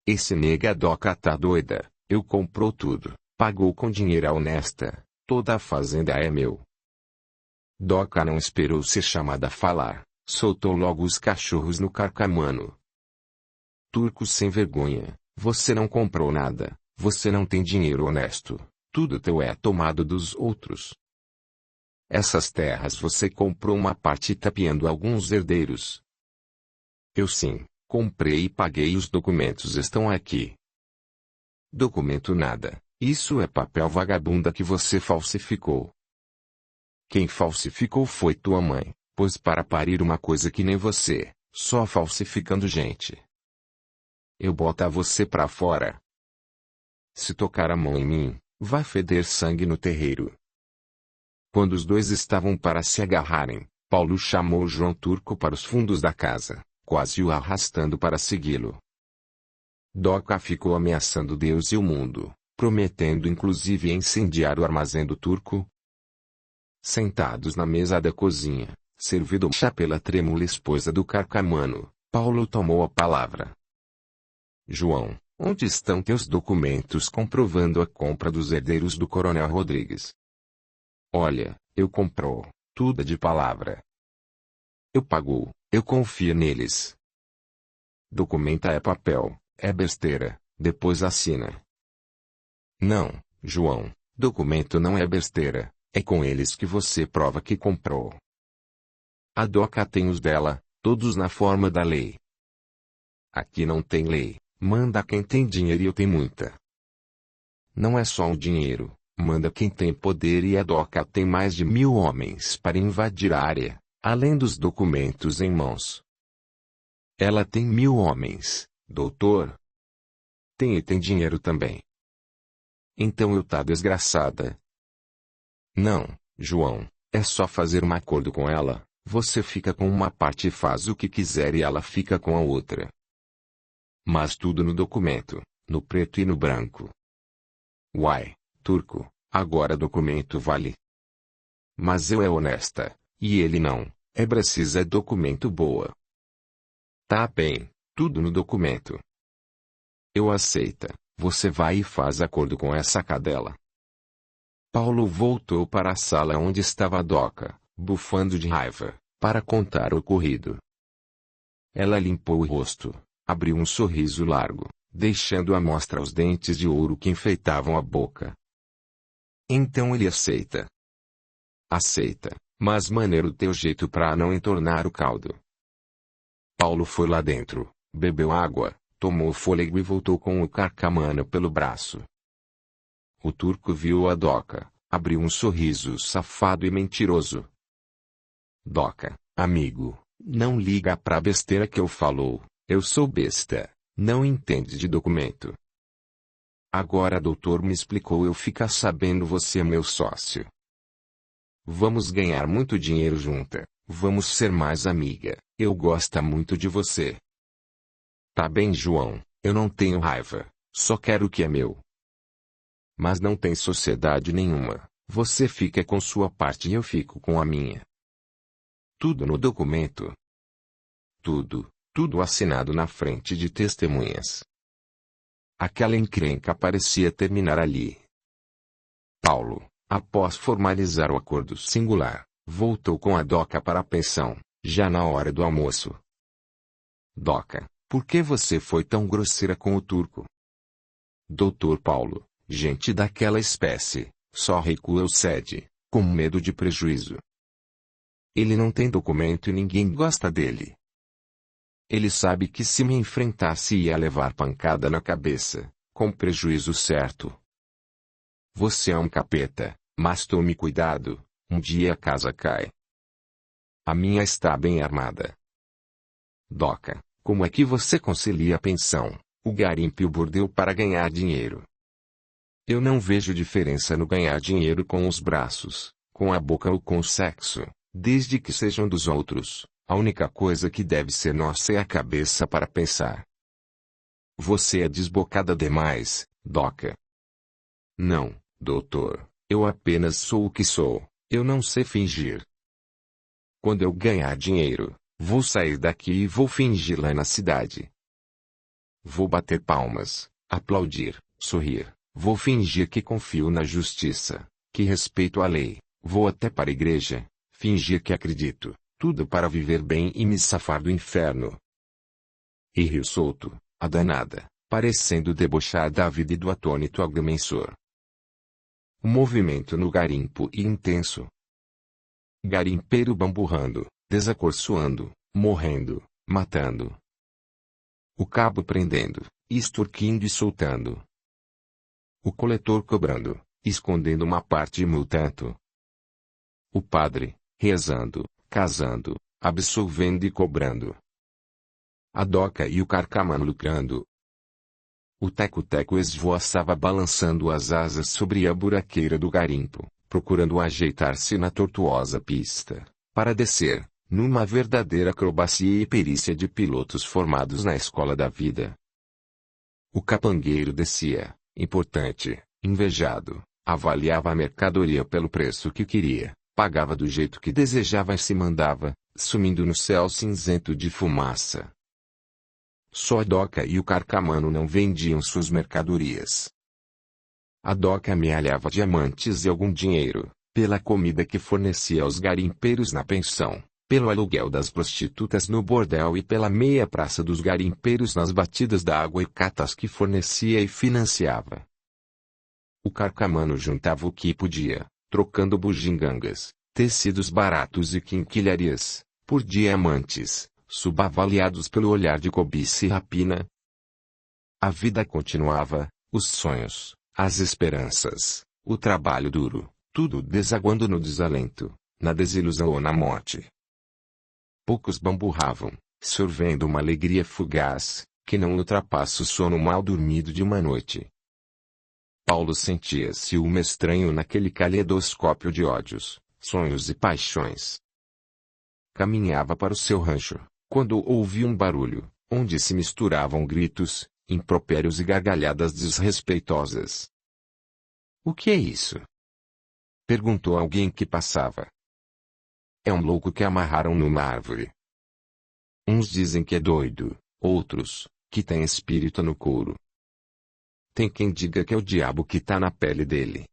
Esse nega Doca tá doida, eu comprou tudo, pagou com dinheiro honesta, toda a fazenda é meu. Doca não esperou ser chamada a falar, soltou logo os cachorros no carcamano. Turco sem vergonha, você não comprou nada, você não tem dinheiro honesto, tudo teu é tomado dos outros. Essas terras você comprou uma parte tapeando alguns herdeiros. Eu sim, comprei e paguei, os documentos estão aqui. Documento nada, isso é papel vagabunda que você falsificou. Quem falsificou foi tua mãe, pois para parir uma coisa que nem você, só falsificando gente. Eu botar você pra fora. Se tocar a mão em mim, vai feder sangue no terreiro. Quando os dois estavam para se agarrarem, Paulo chamou João Turco para os fundos da casa, quase o arrastando para segui-lo. Doca ficou ameaçando Deus e o mundo, prometendo inclusive incendiar o armazém do turco. Sentados na mesa da cozinha, servido chá pela trêmula esposa do carcamano, Paulo tomou a palavra. João, onde estão teus documentos comprovando a compra dos herdeiros do Coronel Rodrigues? Olha, eu comprou, tudo é de palavra. Eu pagou, eu confio neles. Documenta é papel, é besteira, depois assina. Não, João, documento não é besteira, é com eles que você prova que comprou. A Doca tem os dela, todos na forma da lei. Aqui não tem lei, manda quem tem dinheiro e eu tenho muita. Não é só o dinheiro, manda quem tem poder e a Doca tem mais de 1000 homens para invadir a área, além dos documentos em mãos. Ela tem 1000 homens, doutor. Tem e tem dinheiro também. Então eu tá desgraçada. Não, João, é só fazer um acordo com ela, você fica com uma parte e faz o que quiser e ela fica com a outra. Mas tudo no documento, no preto e no branco. Uai, turco, agora documento vale. Mas eu é honesta, e ele não, é precisa documento boa. Tá bem, tudo no documento. Eu aceita, você vai e faz acordo com essa cadela. Paulo voltou para a sala onde estava a Doca, bufando de raiva, para contar o ocorrido. Ela limpou o rosto, abriu um sorriso largo, deixando à mostra os dentes de ouro que enfeitavam a boca. Então ele aceita. Aceita, mas maneiro teu jeito pra não entornar o caldo. Paulo foi lá dentro, bebeu água, tomou fôlego e voltou com o carcamano pelo braço. O turco viu a Doca, abriu um sorriso safado e mentiroso. Doca, amigo, não liga pra besteira que eu falou, eu sou besta, não entende de documento. Agora doutor me explicou, eu ficar sabendo você é meu sócio. Vamos ganhar muito dinheiro junta, vamos ser mais amiga, eu gosto muito de você. Tá bem, João, eu não tenho raiva, só quero o que é meu. Mas não tem sociedade nenhuma, você fica com sua parte e eu fico com a minha. Tudo no documento. Tudo assinado na frente de testemunhas. Aquela encrenca parecia terminar ali. Paulo, após formalizar o acordo singular, voltou com a Doca para a pensão, já na hora do almoço. Doca, por que você foi tão grosseira com o turco? Doutor Paulo, gente daquela espécie, só recua ou cede, com medo de prejuízo. Ele não tem documento e ninguém gosta dele. Ele sabe que se me enfrentasse ia levar pancada na cabeça, com prejuízo certo. Você é um capeta, mas tome cuidado, um dia a casa cai. A minha está bem armada. Doca, como é que você concilia a pensão, o garimpo e o bordel para ganhar dinheiro? Eu não vejo diferença no ganhar dinheiro com os braços, com a boca ou com o sexo, desde que sejam dos outros. A única coisa que deve ser nossa é a cabeça para pensar. Você é desbocada demais, Doca. Não, Doutor, eu apenas sou o que sou, eu não sei fingir. Quando eu ganhar dinheiro, vou sair daqui e vou fingir lá na cidade. Vou bater palmas, aplaudir, sorrir, vou fingir que confio na justiça, que respeito a lei, vou até para a igreja, fingir que acredito, tudo para viver bem e me safar do inferno. E riu solto, a danada, parecendo debochar da vida e do atônito agrimensor. O movimento no garimpo ia intenso. Garimpeiro bamburrando, desacorçoando, morrendo, matando. O cabo prendendo, extorquindo e soltando. O coletor cobrando, escondendo uma parte e multando. O padre, rezando, casando, absolvendo e cobrando. A doca e o carcamano lucrando. O teco-teco esvoaçava balançando as asas sobre a buraqueira do garimpo, procurando ajeitar-se na tortuosa pista, para descer, numa verdadeira acrobacia e perícia de pilotos formados na escola da vida. O capangueiro descia, importante, invejado, avaliava a mercadoria pelo preço que queria, pagava do jeito que desejava e se mandava, sumindo no céu cinzento de fumaça. Só a doca e o carcamano não vendiam suas mercadorias. A doca amealhava diamantes e algum dinheiro, pela comida que fornecia aos garimpeiros na pensão, pelo aluguel das prostitutas no bordel e pela meia praça dos garimpeiros nas batidas da água e catas que fornecia e financiava. O carcamano juntava o que podia, trocando bugigangas, tecidos baratos e quinquilharias, por diamantes, subavaliados pelo olhar de cobiça e rapina. A vida continuava, os sonhos, as esperanças, o trabalho duro, tudo desaguando no desalento, na desilusão ou na morte. Poucos bamburravam, sorvendo uma alegria fugaz, que não ultrapassa o sono mal dormido de uma noite. Paulo sentia ciúme estranho naquele caleidoscópio de ódios, sonhos e paixões. Caminhava para o seu rancho, quando ouviu um barulho, onde se misturavam gritos, impropérios e gargalhadas desrespeitosas. "O que é isso?" perguntou alguém que passava. "É um louco que amarraram numa árvore. Uns dizem que é doido, outros, que tem espírito no couro. Tem quem diga que é o diabo que tá na pele dele."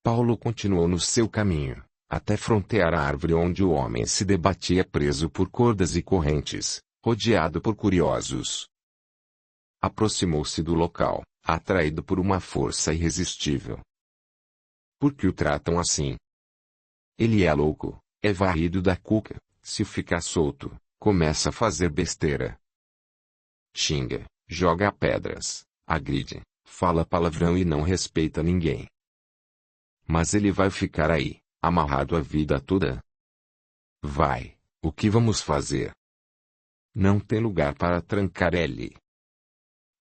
Paulo continuou no seu caminho, até frontear a árvore onde o homem se debatia preso por cordas e correntes, rodeado por curiosos. Aproximou-se do local, atraído por uma força irresistível. Por que o tratam assim? Ele é louco, é varrido da cuca, se ficar solto, começa a fazer besteira. Xinga, joga pedras, agride, fala palavrão e não respeita ninguém. Mas ele vai ficar aí, amarrado a vida toda? Vai, o que vamos fazer? Não tem lugar para trancar ele.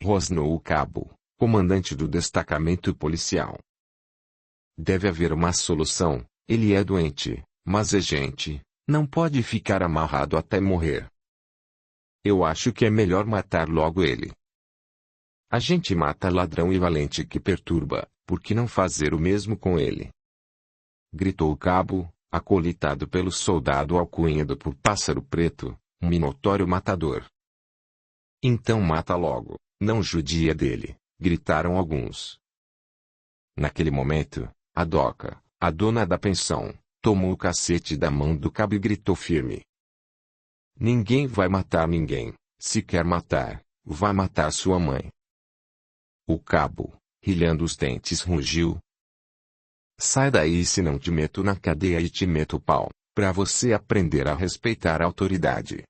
Rosnou o cabo, comandante do destacamento policial. Deve haver uma solução, ele é doente, mas é gente, não pode ficar amarrado até morrer. Eu acho que é melhor matar logo ele. A gente mata ladrão e valente que perturba, por que não fazer o mesmo com ele? Gritou o cabo, acolitado pelo soldado alcunhado por Pássaro Preto, um minotório matador. Então mata logo, não judia dele, gritaram alguns. Naquele momento, a doca, a dona da pensão, tomou o cacete da mão do cabo e gritou firme. Ninguém vai matar ninguém, se quer matar, vai matar sua mãe. O cabo, rilhando os dentes, rugiu. Sai daí, se não te meto na cadeia e te meto o pau, pra você aprender a respeitar a autoridade.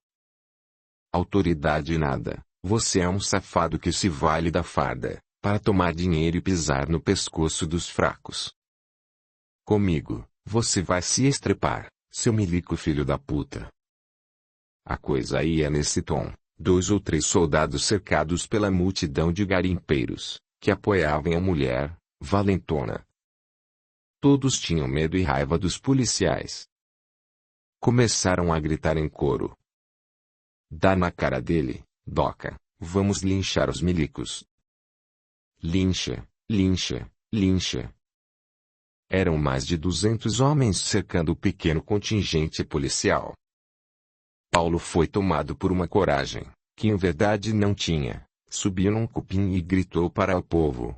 Autoridade nada, você é um safado que se vale da farda, para tomar dinheiro e pisar no pescoço dos fracos. Comigo, você vai se estrepar, seu milico filho da puta. A coisa ia nesse tom, 2 ou 3 soldados cercados pela multidão de garimpeiros, que apoiavam a mulher, valentona. Todos tinham medo e raiva dos policiais. Começaram a gritar em coro. Dá na cara dele, doca, vamos linchar os milicos. Lincha, lincha, lincha, Eram mais de 200 homens cercando o pequeno contingente policial. Paulo foi tomado por uma coragem, que em verdade não tinha. Subiu num cupim e gritou para o povo.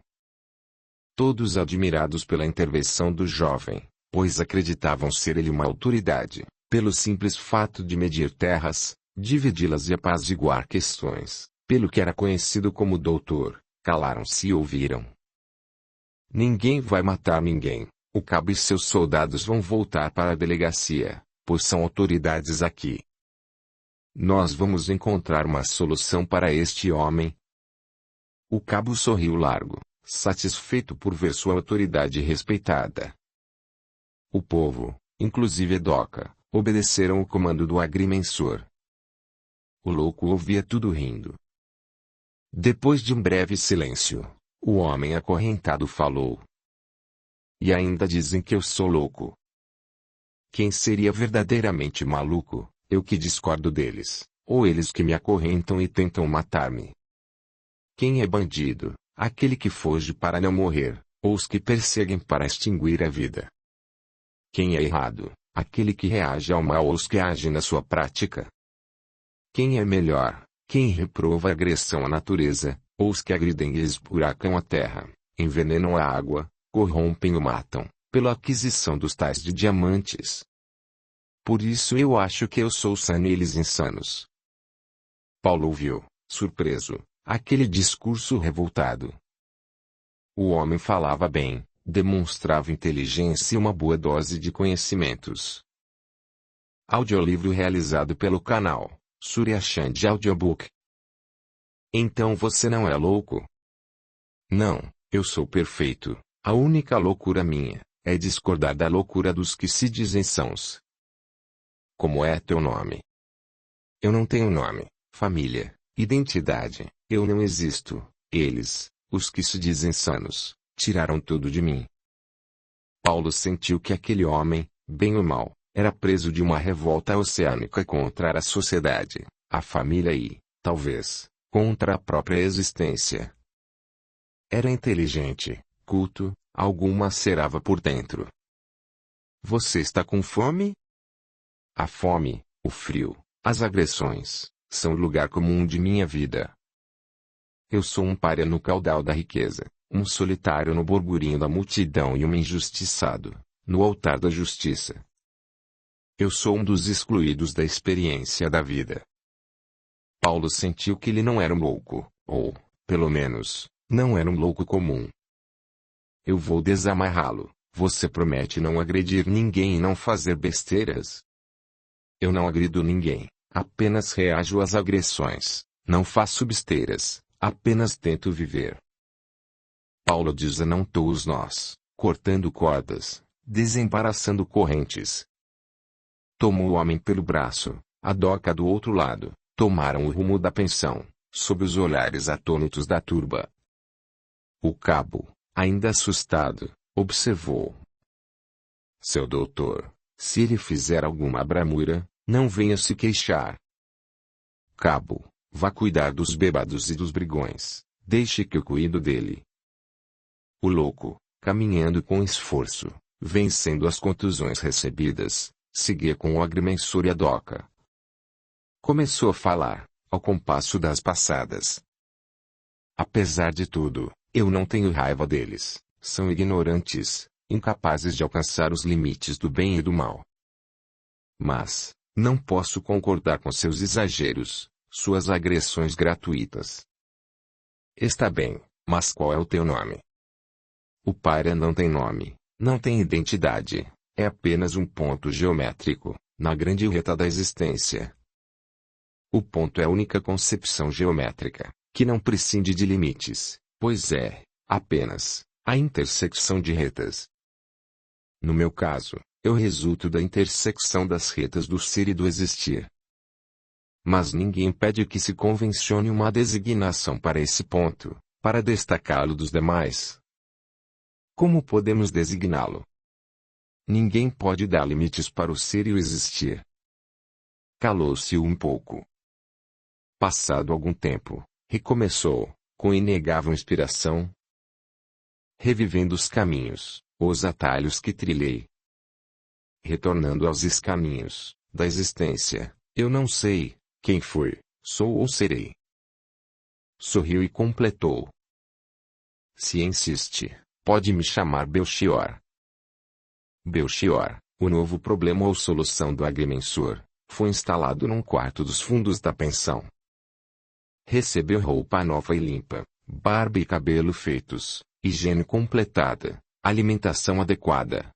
Todos admirados pela intervenção do jovem, pois acreditavam ser ele uma autoridade, pelo simples fato de medir terras, dividi-las e apaziguar questões, pelo que era conhecido como doutor, calaram-se e ouviram. Ninguém vai matar ninguém, o cabo e seus soldados vão voltar para a delegacia, pois são autoridades aqui. Nós vamos encontrar uma solução para este homem. O cabo sorriu largo, satisfeito por ver sua autoridade respeitada. O povo, inclusive Doca, obedeceram o comando do agrimensor. O louco ouvia tudo rindo. Depois de um breve silêncio, o homem acorrentado falou. E ainda dizem que eu sou louco. Quem seria verdadeiramente maluco, eu que discordo deles, ou eles que me acorrentam e tentam matar-me? Quem é bandido, aquele que foge para não morrer, ou os que perseguem para extinguir a vida? Quem é errado, aquele que reage ao mal ou os que agem na sua prática? Quem é melhor, quem reprova a agressão à natureza, ou os que agridem e esburacam a terra, envenenam a água, corrompem ou matam, pela aquisição dos tais de diamantes? Por isso eu acho que eu sou sano e eles insanos. Paulo ouviu, surpreso, aquele discurso revoltado. O homem falava bem, demonstrava inteligência e uma boa dose de conhecimentos. Audiolivro realizado pelo canal Surya Chand Audiobook. Então você não é louco? Não, eu sou perfeito. A única loucura minha é discordar da loucura dos que se dizem sãos. Como é teu nome? Eu não tenho nome, família, identidade, eu não existo. Eles, os que se dizem sanos, tiraram tudo de mim. Paulo sentiu que aquele homem, bem ou mal, era preso de uma revolta oceânica contra a sociedade, a família e, talvez, contra a própria existência. Era inteligente, culto, algo o macerava por dentro. Você está com fome? A fome, o frio, as agressões, são o lugar comum de minha vida. Eu sou um pária no caudal da riqueza, um solitário no burburinho da multidão e um injustiçado, no altar da justiça. Eu sou um dos excluídos da experiência da vida. Paulo sentiu que ele não era um louco, ou, pelo menos, não era um louco comum. Eu vou desamarrá-lo. Você promete não agredir ninguém e não fazer besteiras? Eu não agrido ninguém, apenas reajo às agressões, não faço besteiras, apenas tento viver. Paulo desamontou os nós, cortando cordas, desembaraçando correntes. Tomou o homem pelo braço, a Doca do outro lado, tomaram o rumo da pensão, sob os olhares atônitos da turba. O cabo, ainda assustado, observou. Seu doutor, se ele fizer alguma bramura, não venha se queixar. Cabo, vá cuidar dos bêbados e dos brigões, deixe que eu cuido dele. O louco, caminhando com esforço, vencendo as contusões recebidas, seguia com o agrimensor e a Doca. Começou a falar, ao compasso das passadas. Apesar de tudo, eu não tenho raiva deles, são ignorantes, incapazes de alcançar os limites do bem e do mal. Mas, não posso concordar com seus exageros, suas agressões gratuitas. Está bem, mas qual é o teu nome? O pária não tem nome, não tem identidade, é apenas um ponto geométrico, na grande reta da existência. O ponto é a única concepção geométrica, que não prescinde de limites, pois é, apenas, a intersecção de retas. No meu caso, eu resulto da intersecção das retas do ser e do existir. Mas ninguém pede que se convencione uma designação para esse ponto, para destacá-lo dos demais. Como podemos designá-lo? Ninguém pode dar limites para o ser e o existir. Calou-se um pouco. Passado algum tempo, recomeçou, com inegável inspiração. Revivendo os caminhos, os atalhos que trilhei. Retornando aos escaminhos da existência, eu não sei quem fui, sou ou serei. Sorriu e completou. Se insiste, pode me chamar Belchior. Belchior, o novo problema ou solução do agrimensor, foi instalado num quarto dos fundos da pensão. Recebeu roupa nova e limpa, barba e cabelo feitos, higiene completada, alimentação adequada.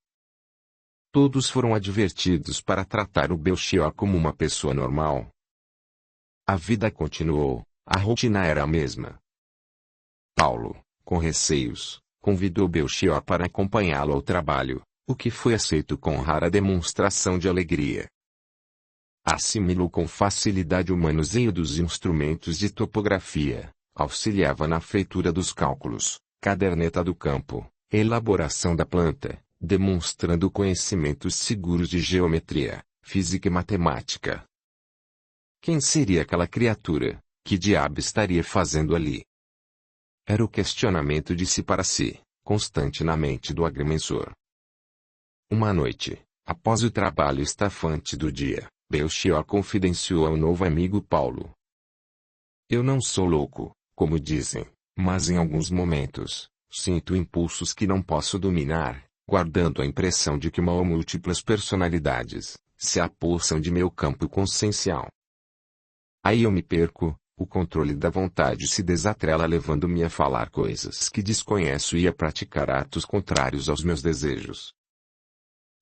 Todos foram advertidos para tratar o Belchior como uma pessoa normal. A vida continuou, a rotina era a mesma. Paulo, com receios, convidou Belchior para acompanhá-lo ao trabalho, o que foi aceito com rara demonstração de alegria. Assimilou com facilidade o manuseio dos instrumentos de topografia, auxiliava na feitura dos cálculos, caderneta do campo, elaboração da planta, demonstrando conhecimentos seguros de geometria, física e matemática. Quem seria aquela criatura? Que diabo estaria fazendo ali? Era o questionamento de si para si, constante na mente do agrimensor. Uma noite, após o trabalho estafante do dia, Belchior confidenciou ao novo amigo Paulo. Eu não sou louco, como dizem, mas em alguns momentos, sinto impulsos que não posso dominar, guardando a impressão de que uma ou múltiplas personalidades se apossam de meu campo consciencial. Aí eu me perco, o controle da vontade se desatrela levando-me a falar coisas que desconheço e a praticar atos contrários aos meus desejos.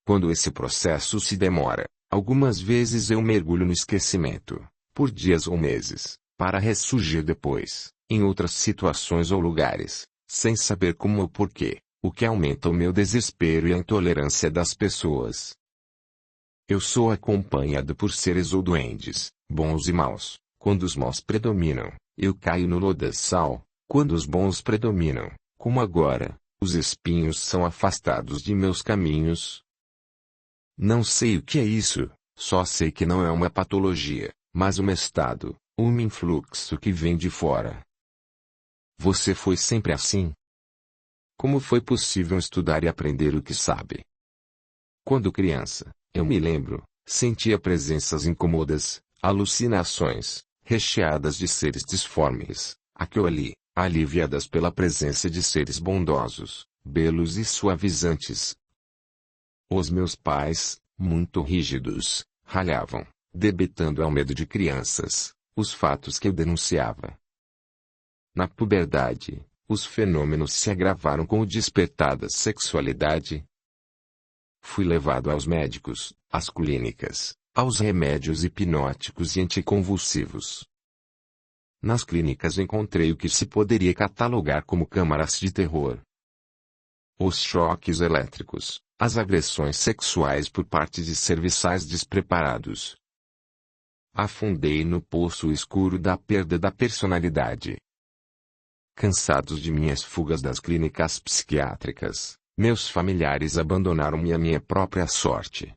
Quando esse processo se demora, algumas vezes eu mergulho no esquecimento, por dias ou meses, para ressurgir depois, em outras situações ou lugares, sem saber como ou porquê, o que aumenta o meu desespero e a intolerância das pessoas. Eu sou acompanhado por seres ou duendes, bons e maus. Quando os maus predominam, eu caio no lodaçal. Quando os bons predominam, como agora, os espinhos são afastados de meus caminhos. Não sei o que é isso, só sei que não é uma patologia, mas um estado, um influxo que vem de fora. Você foi sempre assim? Como foi possível estudar e aprender o que sabe? Quando criança, eu me lembro, sentia presenças incômodas, alucinações, recheadas de seres disformes, aqui ou ali, aliviadas pela presença de seres bondosos, belos e suavizantes. Os meus pais, muito rígidos, ralhavam, debitando ao medo de crianças, os fatos que eu denunciava. Na puberdade, os fenômenos se agravaram com o despertar da sexualidade. Fui levado aos médicos, às clínicas, aos remédios hipnóticos e anticonvulsivos. Nas clínicas encontrei o que se poderia catalogar como câmaras de terror. Os choques elétricos, as agressões sexuais por parte de serviçais despreparados. Afundei no poço escuro da perda da personalidade. Cansados de minhas fugas das clínicas psiquiátricas, meus familiares abandonaram-me à minha própria sorte.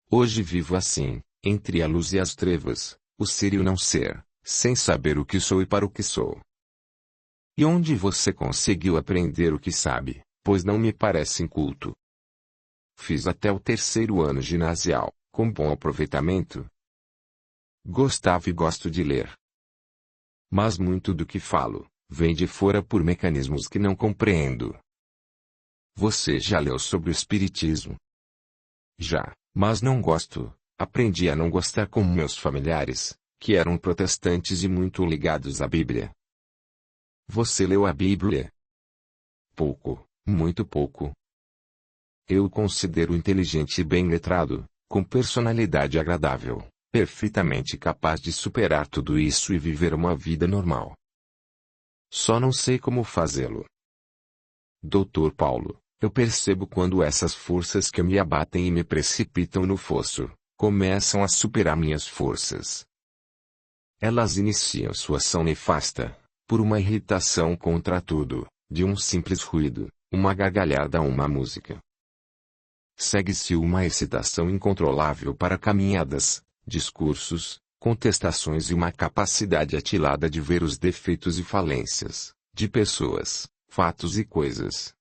Hoje vivo assim, entre a luz e as trevas, o ser e o não ser, sem saber o que sou e para o que sou. E onde você conseguiu aprender o que sabe, pois não me parece inculto? Fiz até o 3º ano ginasial, com bom aproveitamento. Gostava e gosto de ler. Mas muito do que falo, vem de fora por mecanismos que não compreendo. Você já leu sobre o Espiritismo? Já, mas não gosto. Aprendi a não gostar como meus familiares, que eram protestantes e muito ligados à Bíblia. Você leu a Bíblia? Pouco, muito pouco. Eu o considero inteligente e bem letrado, com personalidade agradável, perfeitamente capaz de superar tudo isso e viver uma vida normal. Só não sei como fazê-lo. Dr. Paulo, eu percebo quando essas forças que me abatem e me precipitam no fosso, começam a superar minhas forças. Elas iniciam sua ação nefasta, por uma irritação contra tudo, de um simples ruído, uma gargalhada ou uma música. Segue-se uma excitação incontrolável para caminhadas, discursos, contestações e uma capacidade atilada de ver os defeitos e falências, de pessoas, fatos e coisas.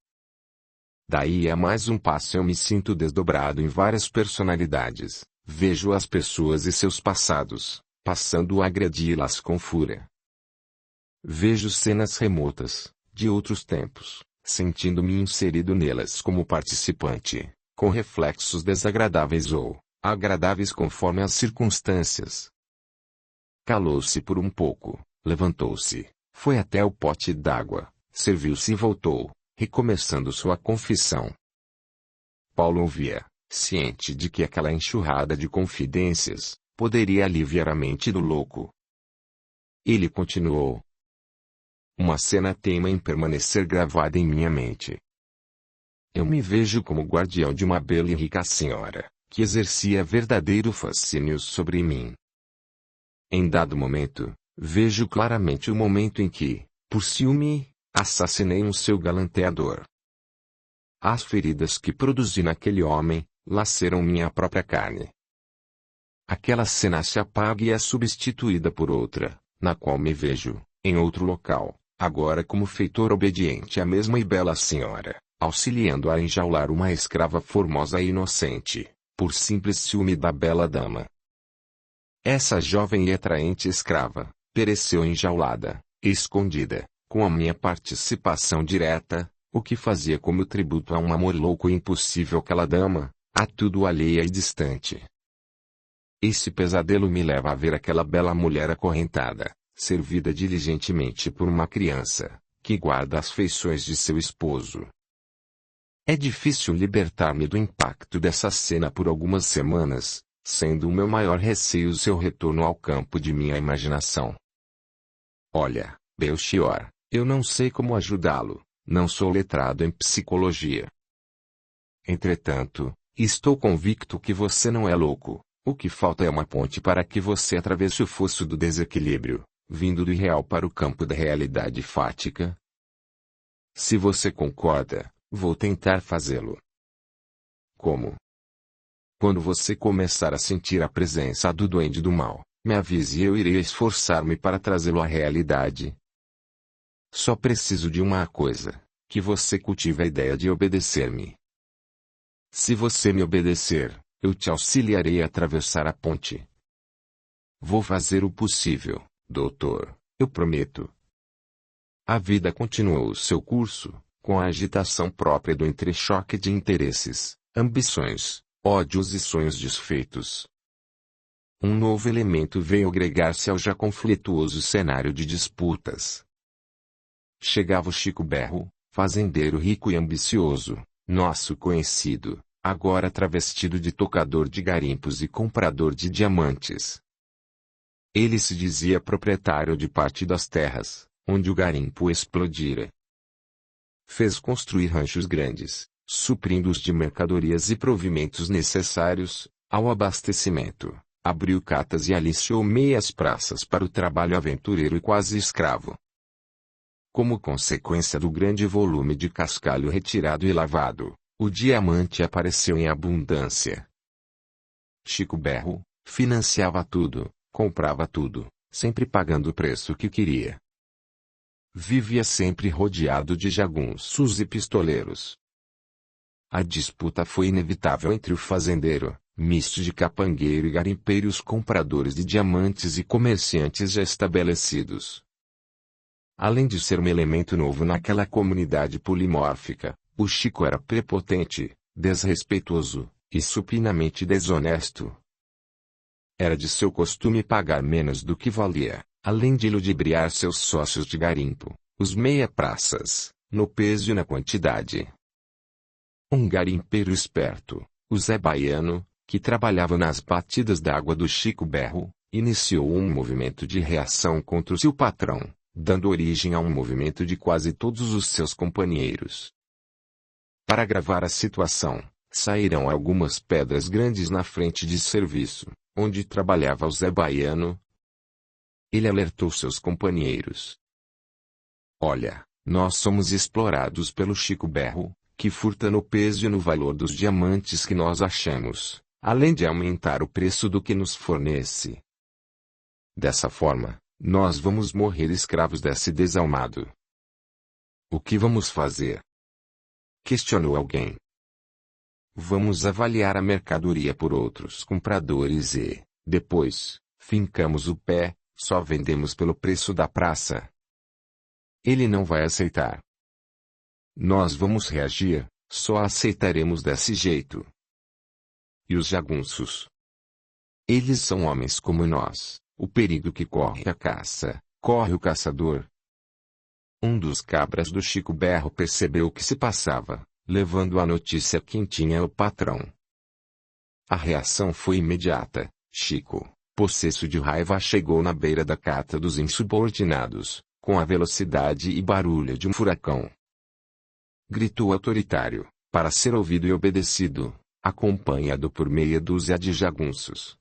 Daí a mais um passo eu me sinto desdobrado em várias personalidades. Vejo as pessoas e seus passados, passando a agredi-las com fúria. Vejo cenas remotas, de outros tempos, sentindo-me inserido nelas como participante, com reflexos desagradáveis ou agradáveis conforme as circunstâncias. Calou-se por um pouco, levantou-se, foi até o pote d'água, serviu-se e voltou, recomeçando sua confissão. Paulo ouvia, ciente de que aquela enxurrada de confidências poderia aliviar a mente do louco. Ele continuou. Uma cena teima em permanecer gravada em minha mente. Eu me vejo como guardião de uma bela e rica senhora, que exercia verdadeiro fascínio sobre mim. Em dado momento, vejo claramente o momento em que, por ciúme, assassinei um seu galanteador. As feridas que produzi naquele homem, laceram minha própria carne. Aquela cena se apaga e é substituída por outra, na qual me vejo, em outro local, agora como feitor obediente à mesma e bela senhora, auxiliando a enjaular uma escrava formosa e inocente, por simples ciúme da bela dama. Essa jovem e atraente escrava, pereceu enjaulada, escondida, com a minha participação direta, o que fazia como tributo a um amor louco e impossível àquela dama, a tudo alheia e distante. Esse pesadelo me leva a ver aquela bela mulher acorrentada, servida diligentemente por uma criança, que guarda as feições de seu esposo. É difícil libertar-me do impacto dessa cena por algumas semanas, sendo o meu maior receio seu retorno ao campo de minha imaginação. Olha, Belchior, eu não sei como ajudá-lo, não sou letrado em psicologia. Entretanto, estou convicto que você não é louco, o que falta é uma ponte para que você atravesse o fosso do desequilíbrio, vindo do irreal para o campo da realidade fática. Se você concorda, vou tentar fazê-lo. Como? Quando você começar a sentir a presença do duende do mal, me avise e eu irei esforçar-me para trazê-lo à realidade. Só preciso de uma coisa, que você cultive a ideia de obedecer-me. Se você me obedecer, eu te auxiliarei a atravessar a ponte. Vou fazer o possível, doutor, eu prometo. A vida continuou seu curso, com a agitação própria do entrechoque de interesses, ambições, ódios e sonhos desfeitos. Um novo elemento veio agregar-se ao já conflituoso cenário de disputas. Chegava o Chico Berro, fazendeiro rico e ambicioso, nosso conhecido, agora travestido de tocador de garimpos e comprador de diamantes. Ele se dizia proprietário de parte das terras, onde o garimpo explodira. Fez construir ranchos grandes, suprindo-os de mercadorias e provimentos necessários ao abastecimento, abriu catas e aliciou meias praças para o trabalho aventureiro e quase escravo. Como consequência do grande volume de cascalho retirado e lavado, o diamante apareceu em abundância. Chico Berro financiava tudo, comprava tudo, sempre pagando o preço que queria. Vivia sempre rodeado de jagunços e pistoleiros. A disputa foi inevitável entre o fazendeiro, misto de capangueiro e garimpeiro, e os compradores de diamantes e comerciantes já estabelecidos. Além de ser um elemento novo naquela comunidade polimórfica, o Chico era prepotente, desrespeitoso e supinamente desonesto. Era de seu costume pagar menos do que valia, além de ludibriar seus sócios de garimpo, os meia-praças, no peso e na quantidade. Um garimpeiro esperto, o Zé Baiano, que trabalhava nas batidas d'água do Chico Berro, iniciou um movimento de reação contra o seu patrão, dando origem a um movimento de quase todos os seus companheiros. Para agravar a situação, saíram algumas pedras grandes na frente de serviço, onde trabalhava o Zé Baiano. Ele alertou seus companheiros. Olha, nós somos explorados pelo Chico Berro, que furta no peso e no valor dos diamantes que nós achamos, além de aumentar o preço do que nos fornece. Dessa forma, nós vamos morrer escravos desse desalmado. O que vamos fazer? Questionou alguém. Vamos avaliar a mercadoria por outros compradores e, depois, fincamos o pé, só vendemos pelo preço da praça. Ele não vai aceitar. Nós vamos reagir, só aceitaremos desse jeito. E os jagunços? Eles são homens como nós, o perigo que corre a caça, corre o caçador. Um dos cabras do Chico Berro percebeu o que se passava, levando a notícia quem tinha o patrão. A reação foi imediata. Chico, possesso de raiva, chegou na beira da cata dos insubordinados, com a velocidade e barulho de um furacão. Gritou autoritário, para ser ouvido e obedecido, acompanhado por meia dúzia de jagunços.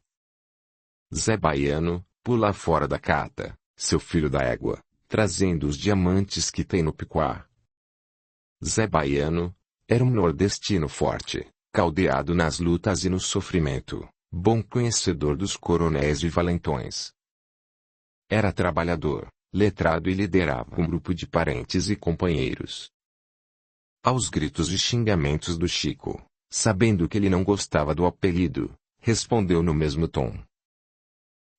Zé Baiano, pula fora da cata, seu filho da égua, trazendo os diamantes que tem no piquá. Zé Baiano era um nordestino forte, caldeado nas lutas e no sofrimento, bom conhecedor dos coronéis e valentões. Era trabalhador, letrado e liderava um grupo de parentes e companheiros. Aos gritos e xingamentos do Chico, sabendo que ele não gostava do apelido, respondeu no mesmo tom.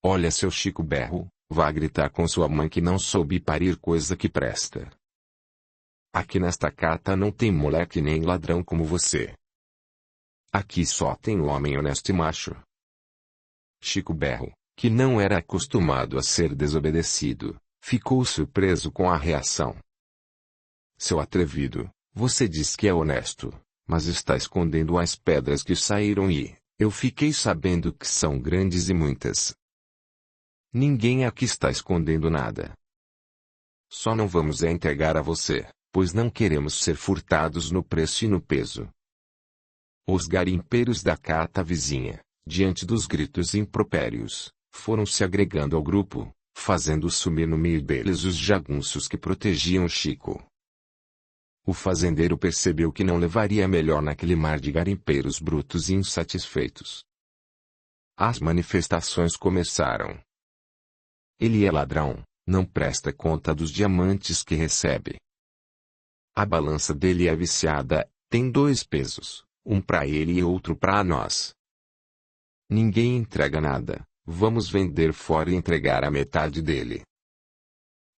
Olha, seu Chico Berro, vá gritar com sua mãe que não soube parir coisa que presta. Aqui nesta cata não tem moleque nem ladrão como você. Aqui só tem homem honesto e macho. Chico Berro, que não era acostumado a ser desobedecido, ficou surpreso com a reação. Seu atrevido, você diz que é honesto, mas está escondendo as pedras que saíram e, eu fiquei sabendo que são grandes e muitas. Ninguém aqui está escondendo nada. Só não vamos entregar a você, pois não queremos ser furtados no preço e no peso. Os garimpeiros da cata vizinha, diante dos gritos impropérios, foram se agregando ao grupo, fazendo sumir no meio deles os jagunços que protegiam Chico. O fazendeiro percebeu que não levaria melhor naquele mar de garimpeiros brutos e insatisfeitos. As manifestações começaram. Ele é ladrão, não presta conta dos diamantes que recebe. A balança dele é viciada, tem 2 pesos, um para ele e outro para nós. Ninguém entrega nada, vamos vender fora e entregar a metade dele.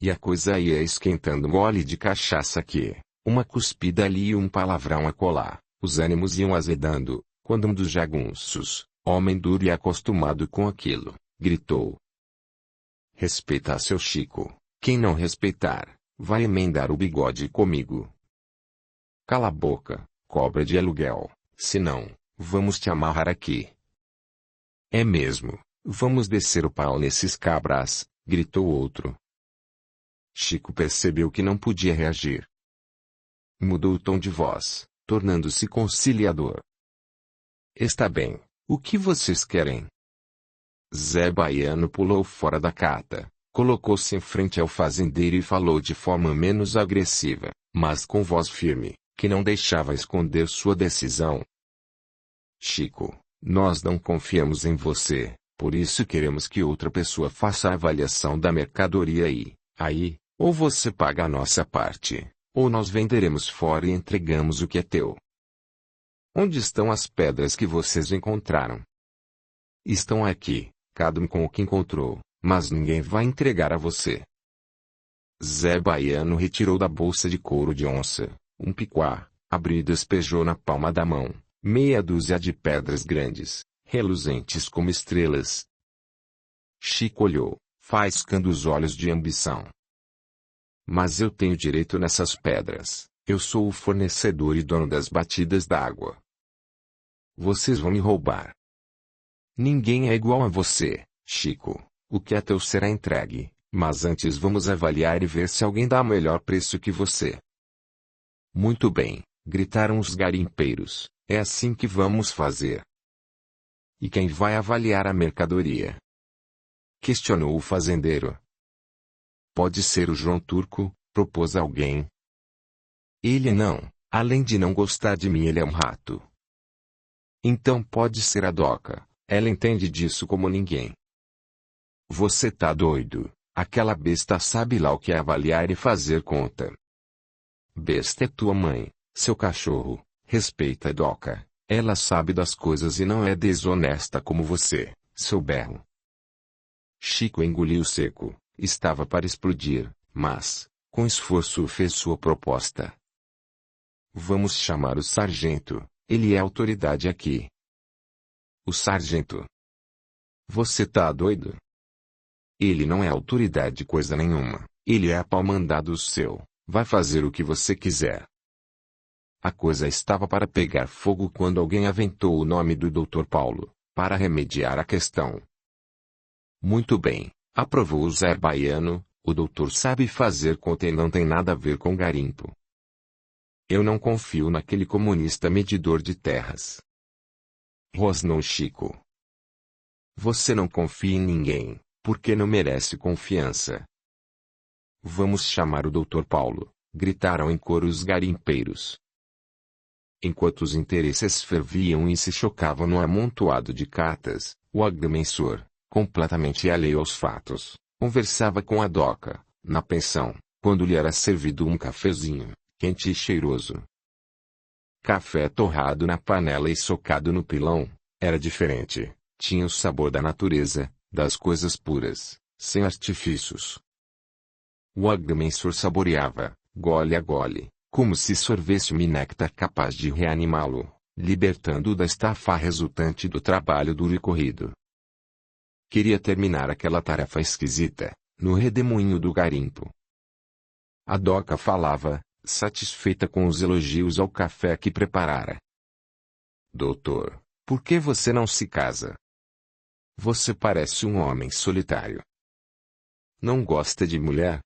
E a coisa ia esquentando, gole de cachaça aqui, uma cuspida ali e um palavrão acolá, os ânimos iam azedando, quando um dos jagunços, homem duro e acostumado com aquilo, gritou. Respeita seu Chico, quem não respeitar, vai emendar o bigode comigo. Cala a boca, cobra de aluguel, senão, vamos te amarrar aqui. É mesmo, vamos descer o pau nesses cabras, gritou outro. Chico percebeu que não podia reagir. Mudou o tom de voz, tornando-se conciliador. Está bem, o que vocês querem? Zé Baiano pulou fora da cata, colocou-se em frente ao fazendeiro e falou de forma menos agressiva, mas com voz firme, que não deixava esconder sua decisão. Chico, nós não confiamos em você, por isso queremos que outra pessoa faça a avaliação da mercadoria e, aí, ou você paga a nossa parte, ou nós venderemos fora e entregamos o que é teu. Onde estão as pedras que vocês encontraram? Estão aqui, cada um com o que encontrou, mas ninguém vai entregar a você. Zé Baiano retirou da bolsa de couro de onça, um piquá, abriu e despejou na palma da mão, meia dúzia de pedras grandes, reluzentes como estrelas. Chico olhou, faiscando os olhos de ambição. Mas eu tenho direito nessas pedras, eu sou o fornecedor e dono das batidas d'água. Vocês vão me roubar. Ninguém é igual a você, Chico, o que é teu será entregue, mas antes vamos avaliar e ver se alguém dá melhor preço que você. Muito bem, gritaram os garimpeiros, é assim que vamos fazer. E quem vai avaliar a mercadoria? Questionou o fazendeiro. Pode ser o João Turco, propôs alguém. Ele não, além de não gostar de mim, ele é um rato. Então pode ser a Doca, ela entende disso como ninguém. Você tá doido, aquela besta sabe lá o que é avaliar e fazer conta. Besta é tua mãe, Seu cachorro, respeita a Doca. Ela sabe das coisas e não é desonesta como você, seu berro. Chico engoliu seco. Estava para explodir, mas, com esforço fez sua proposta. Vamos chamar o sargento. Ele é autoridade aqui. O sargento. Você tá doido? Ele não é autoridade coisa nenhuma. Ele é pau-mandado seu. Vai fazer o que você quiser. A coisa estava para pegar fogo quando alguém aventou o nome do Dr. Paulo, para remediar a questão. Muito bem, aprovou o Zé Baiano, o doutor sabe fazer conta e não tem nada a ver com garimpo. Eu não confio naquele comunista medidor de terras. Rosnou Chico. Você não confia em ninguém, porque não merece confiança. Vamos chamar o Dr. Paulo, gritaram em coro os garimpeiros. Enquanto os interesses ferviam e se chocavam no amontoado de cartas, o agrimensor, completamente alheio aos fatos, conversava com a Doca, na pensão, quando lhe era servido um cafezinho, quente e cheiroso. Café torrado na panela e socado no pilão, era diferente, tinha o sabor da natureza, das coisas puras, sem artifícios. O agrimensor saboreava, gole a gole, como se sorvesse um néctar capaz de reanimá-lo, libertando-o da estafa resultante do trabalho duro e corrido. Queria terminar aquela tarefa esquisita, no redemoinho do garimpo. A Doca falava, satisfeita com os elogios ao café que preparara. Doutor, por que você não se casa? Você parece um homem solitário. Não gosta de mulher?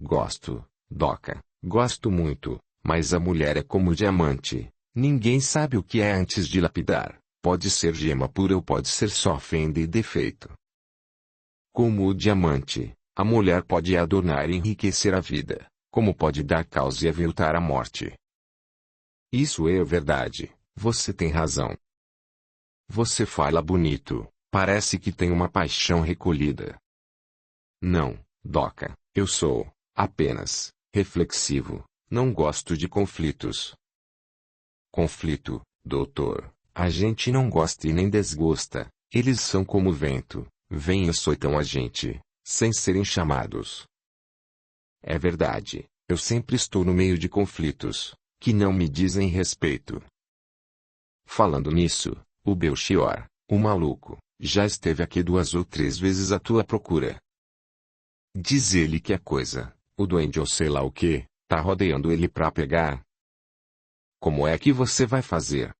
Gosto, Doca. Gosto muito, mas a mulher é como diamante. Ninguém sabe o que é antes de lapidar. Pode ser gema pura ou pode ser só fenda e defeito. Como o diamante, a mulher pode adornar e enriquecer a vida, como pode dar causa e aviltar a morte. Isso é verdade, você tem razão. Você fala bonito, parece que tem uma paixão recolhida. Não, Doca, eu sou, apenas, reflexivo, não gosto de conflitos. Conflito, doutor, a gente não gosta e nem desgosta, eles são como o vento, vêm e açoitam a gente, sem serem chamados. É verdade, eu sempre estou no meio de conflitos, que não me dizem respeito. Falando nisso, o Belchior, o maluco, já esteve aqui 2 ou 3 vezes à tua procura. Diz ele que a coisa, o duende ou sei lá o que, tá rodeando ele pra pegar. Como é que você vai fazer?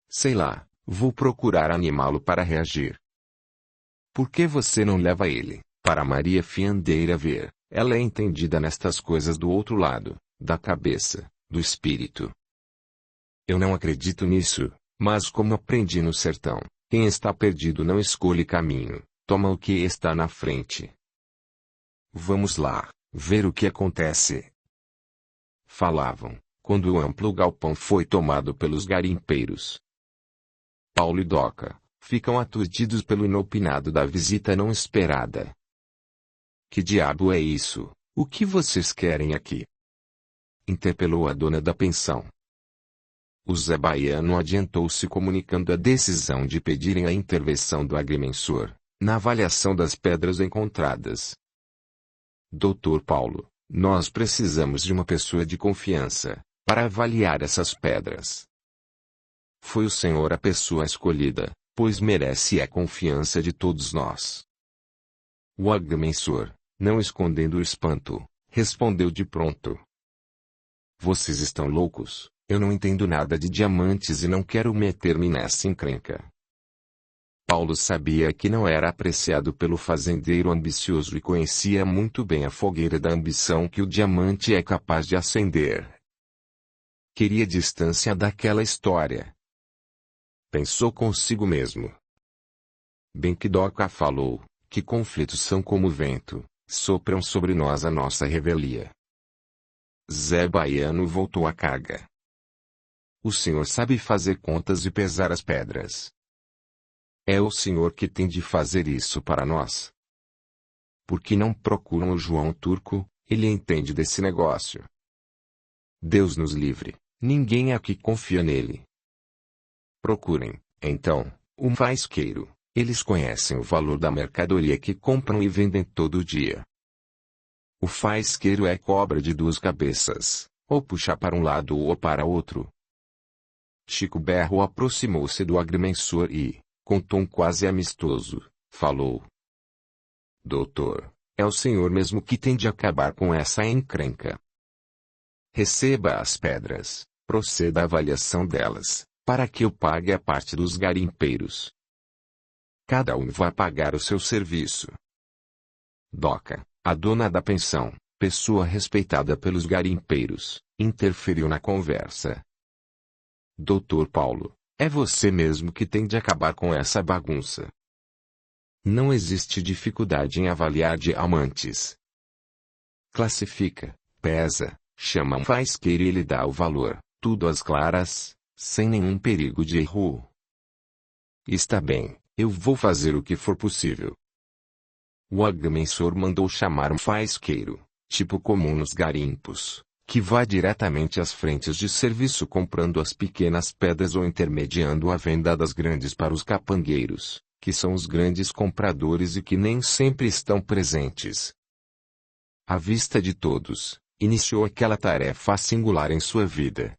Sei lá, vou procurar animá-lo para reagir. Por que você não leva ele, para Maria Fiandeira ver? Ela é entendida nestas coisas do outro lado, da cabeça, do espírito. Eu não acredito nisso, mas como aprendi no sertão, quem está perdido não escolhe caminho, toma o que está na frente. Vamos lá, ver o que acontece. Falavam, quando o amplo galpão foi tomado pelos garimpeiros. Paulo e Doca, ficam aturdidos pelo inopinado da visita não esperada. Que diabo é isso? O que vocês querem aqui? Interpelou a dona da pensão. O Zé Baiano adiantou-se comunicando a decisão de pedirem a intervenção do agrimensor, na avaliação das pedras encontradas. Doutor Paulo, nós precisamos de uma pessoa de confiança, para avaliar essas pedras. Foi o senhor a pessoa escolhida, pois merece a confiança de todos nós. O agrimensor, não escondendo o espanto, respondeu de pronto. Vocês estão loucos, eu não entendo nada de diamantes e não quero meter-me nessa encrenca. Paulo sabia que não era apreciado pelo fazendeiro ambicioso e conhecia muito bem a fogueira da ambição que o diamante é capaz de acender. Queria distância daquela história. Pensou consigo mesmo. Bem que Doca falou, que conflitos são como o vento, sopram sobre nós a nossa revelia. Zé Baiano voltou à carga. O senhor sabe fazer contas e pesar as pedras. É o senhor que tem de fazer isso para nós. Por que não procuram o João Turco? Ele entende desse negócio. Deus nos livre, ninguém aqui confia nele. Procurem, então, um faisqueiro. Eles conhecem o valor da mercadoria que compram e vendem todo dia. O faisqueiro é cobra de duas cabeças, ou puxa para um lado ou para outro. Chico Berro aproximou-se do agrimensor e, com tom quase amistoso, falou: Doutor, é o senhor mesmo que tem de acabar com essa encrenca. Receba as pedras, proceda à avaliação delas, para que eu pague a parte dos garimpeiros. Cada um vai pagar o seu serviço. Doca, a dona da pensão, pessoa respeitada pelos garimpeiros, interferiu na conversa. Doutor Paulo, é você mesmo que tem de acabar com essa bagunça. Não existe dificuldade em avaliar diamantes. Classifica, pesa, chama um faisqueiro e ele dá o valor, tudo às claras, sem nenhum perigo de erro. Está bem, eu vou fazer o que for possível. O agrimensor mandou chamar um faisqueiro, tipo comum nos garimpos, que vai diretamente às frentes de serviço comprando as pequenas pedras ou intermediando a venda das grandes para os capangueiros, que são os grandes compradores e que nem sempre estão presentes. À vista de todos, iniciou aquela tarefa singular em sua vida.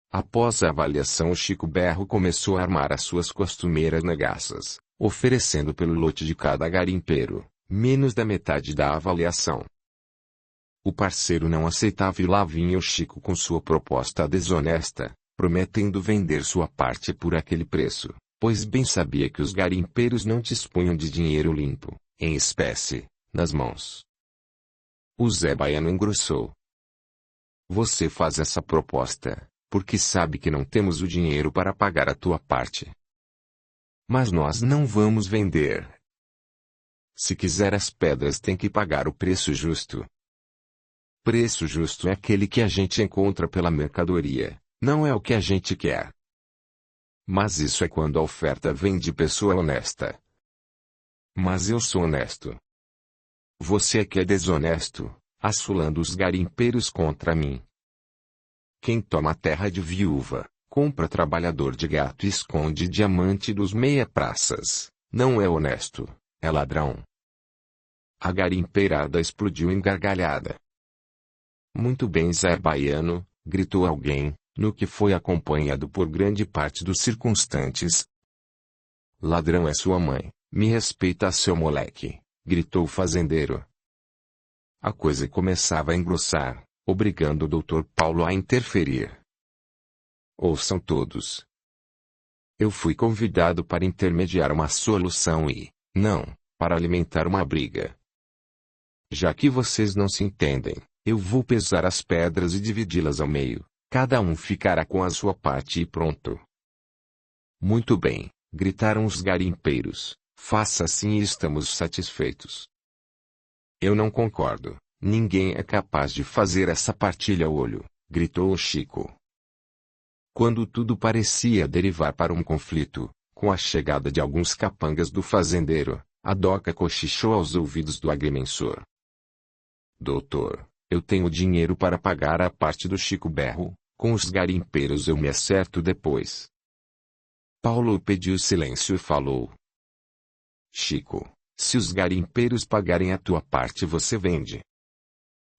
Após a avaliação, Chico Berro começou a armar as suas costumeiras negaças, oferecendo pelo lote de cada garimpeiro, menos da metade da avaliação. O parceiro não aceitava e lá vinha o Chico com sua proposta desonesta, prometendo vender sua parte por aquele preço, pois bem sabia que os garimpeiros não dispunham de dinheiro limpo, em espécie, nas mãos. O Zé Baiano engrossou. Você faz essa proposta, porque sabe que não temos o dinheiro para pagar a tua parte. Mas nós não vamos vender. Se quiser as pedras tem que pagar o preço justo. Preço justo é aquele que a gente encontra pela mercadoria, não é o que a gente quer. Mas isso é quando a oferta vem de pessoa honesta. Mas eu sou honesto. Você é que é desonesto, assolando os garimpeiros contra mim. Quem toma terra de viúva, compra trabalhador de gato e esconde diamante dos meia-praças, não é honesto, é ladrão. A garimpeirada explodiu em gargalhada. Muito bem, Zé Baiano, gritou alguém, no que foi acompanhado por grande parte dos circunstantes. Ladrão é sua mãe, me respeita seu moleque, gritou o fazendeiro. A coisa começava a engrossar, obrigando o Dr. Paulo a interferir. Ouçam todos. Eu fui convidado para intermediar uma solução e, não, para alimentar uma briga. Já que vocês não se entendem, eu vou pesar as pedras e dividi-las ao meio, cada um ficará com a sua parte e pronto. Muito bem, gritaram os garimpeiros, faça assim e estamos satisfeitos. Eu não concordo, ninguém é capaz de fazer essa partilha a olho, gritou o Chico. Quando tudo parecia derivar para um conflito, com a chegada de alguns capangas do fazendeiro, a Doca cochichou aos ouvidos do agrimensor. Doutor, eu tenho dinheiro para pagar a parte do Chico Berro, com os garimpeiros eu me acerto depois. Paulo pediu silêncio e falou. Chico, se os garimpeiros pagarem a tua parte você vende.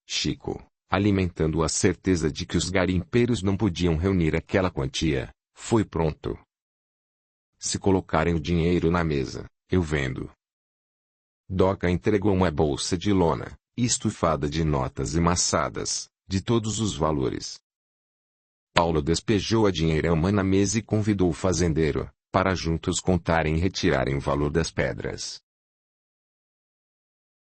Chico, alimentando a certeza de que os garimpeiros não podiam reunir aquela quantia, foi pronto. Se colocarem o dinheiro na mesa, eu vendo. Doca entregou uma bolsa de lona, estufada de notas e maçadas, de todos os valores. Paulo despejou a dinheirama na mesa e convidou o fazendeiro, para juntos contarem e retirarem o valor das pedras.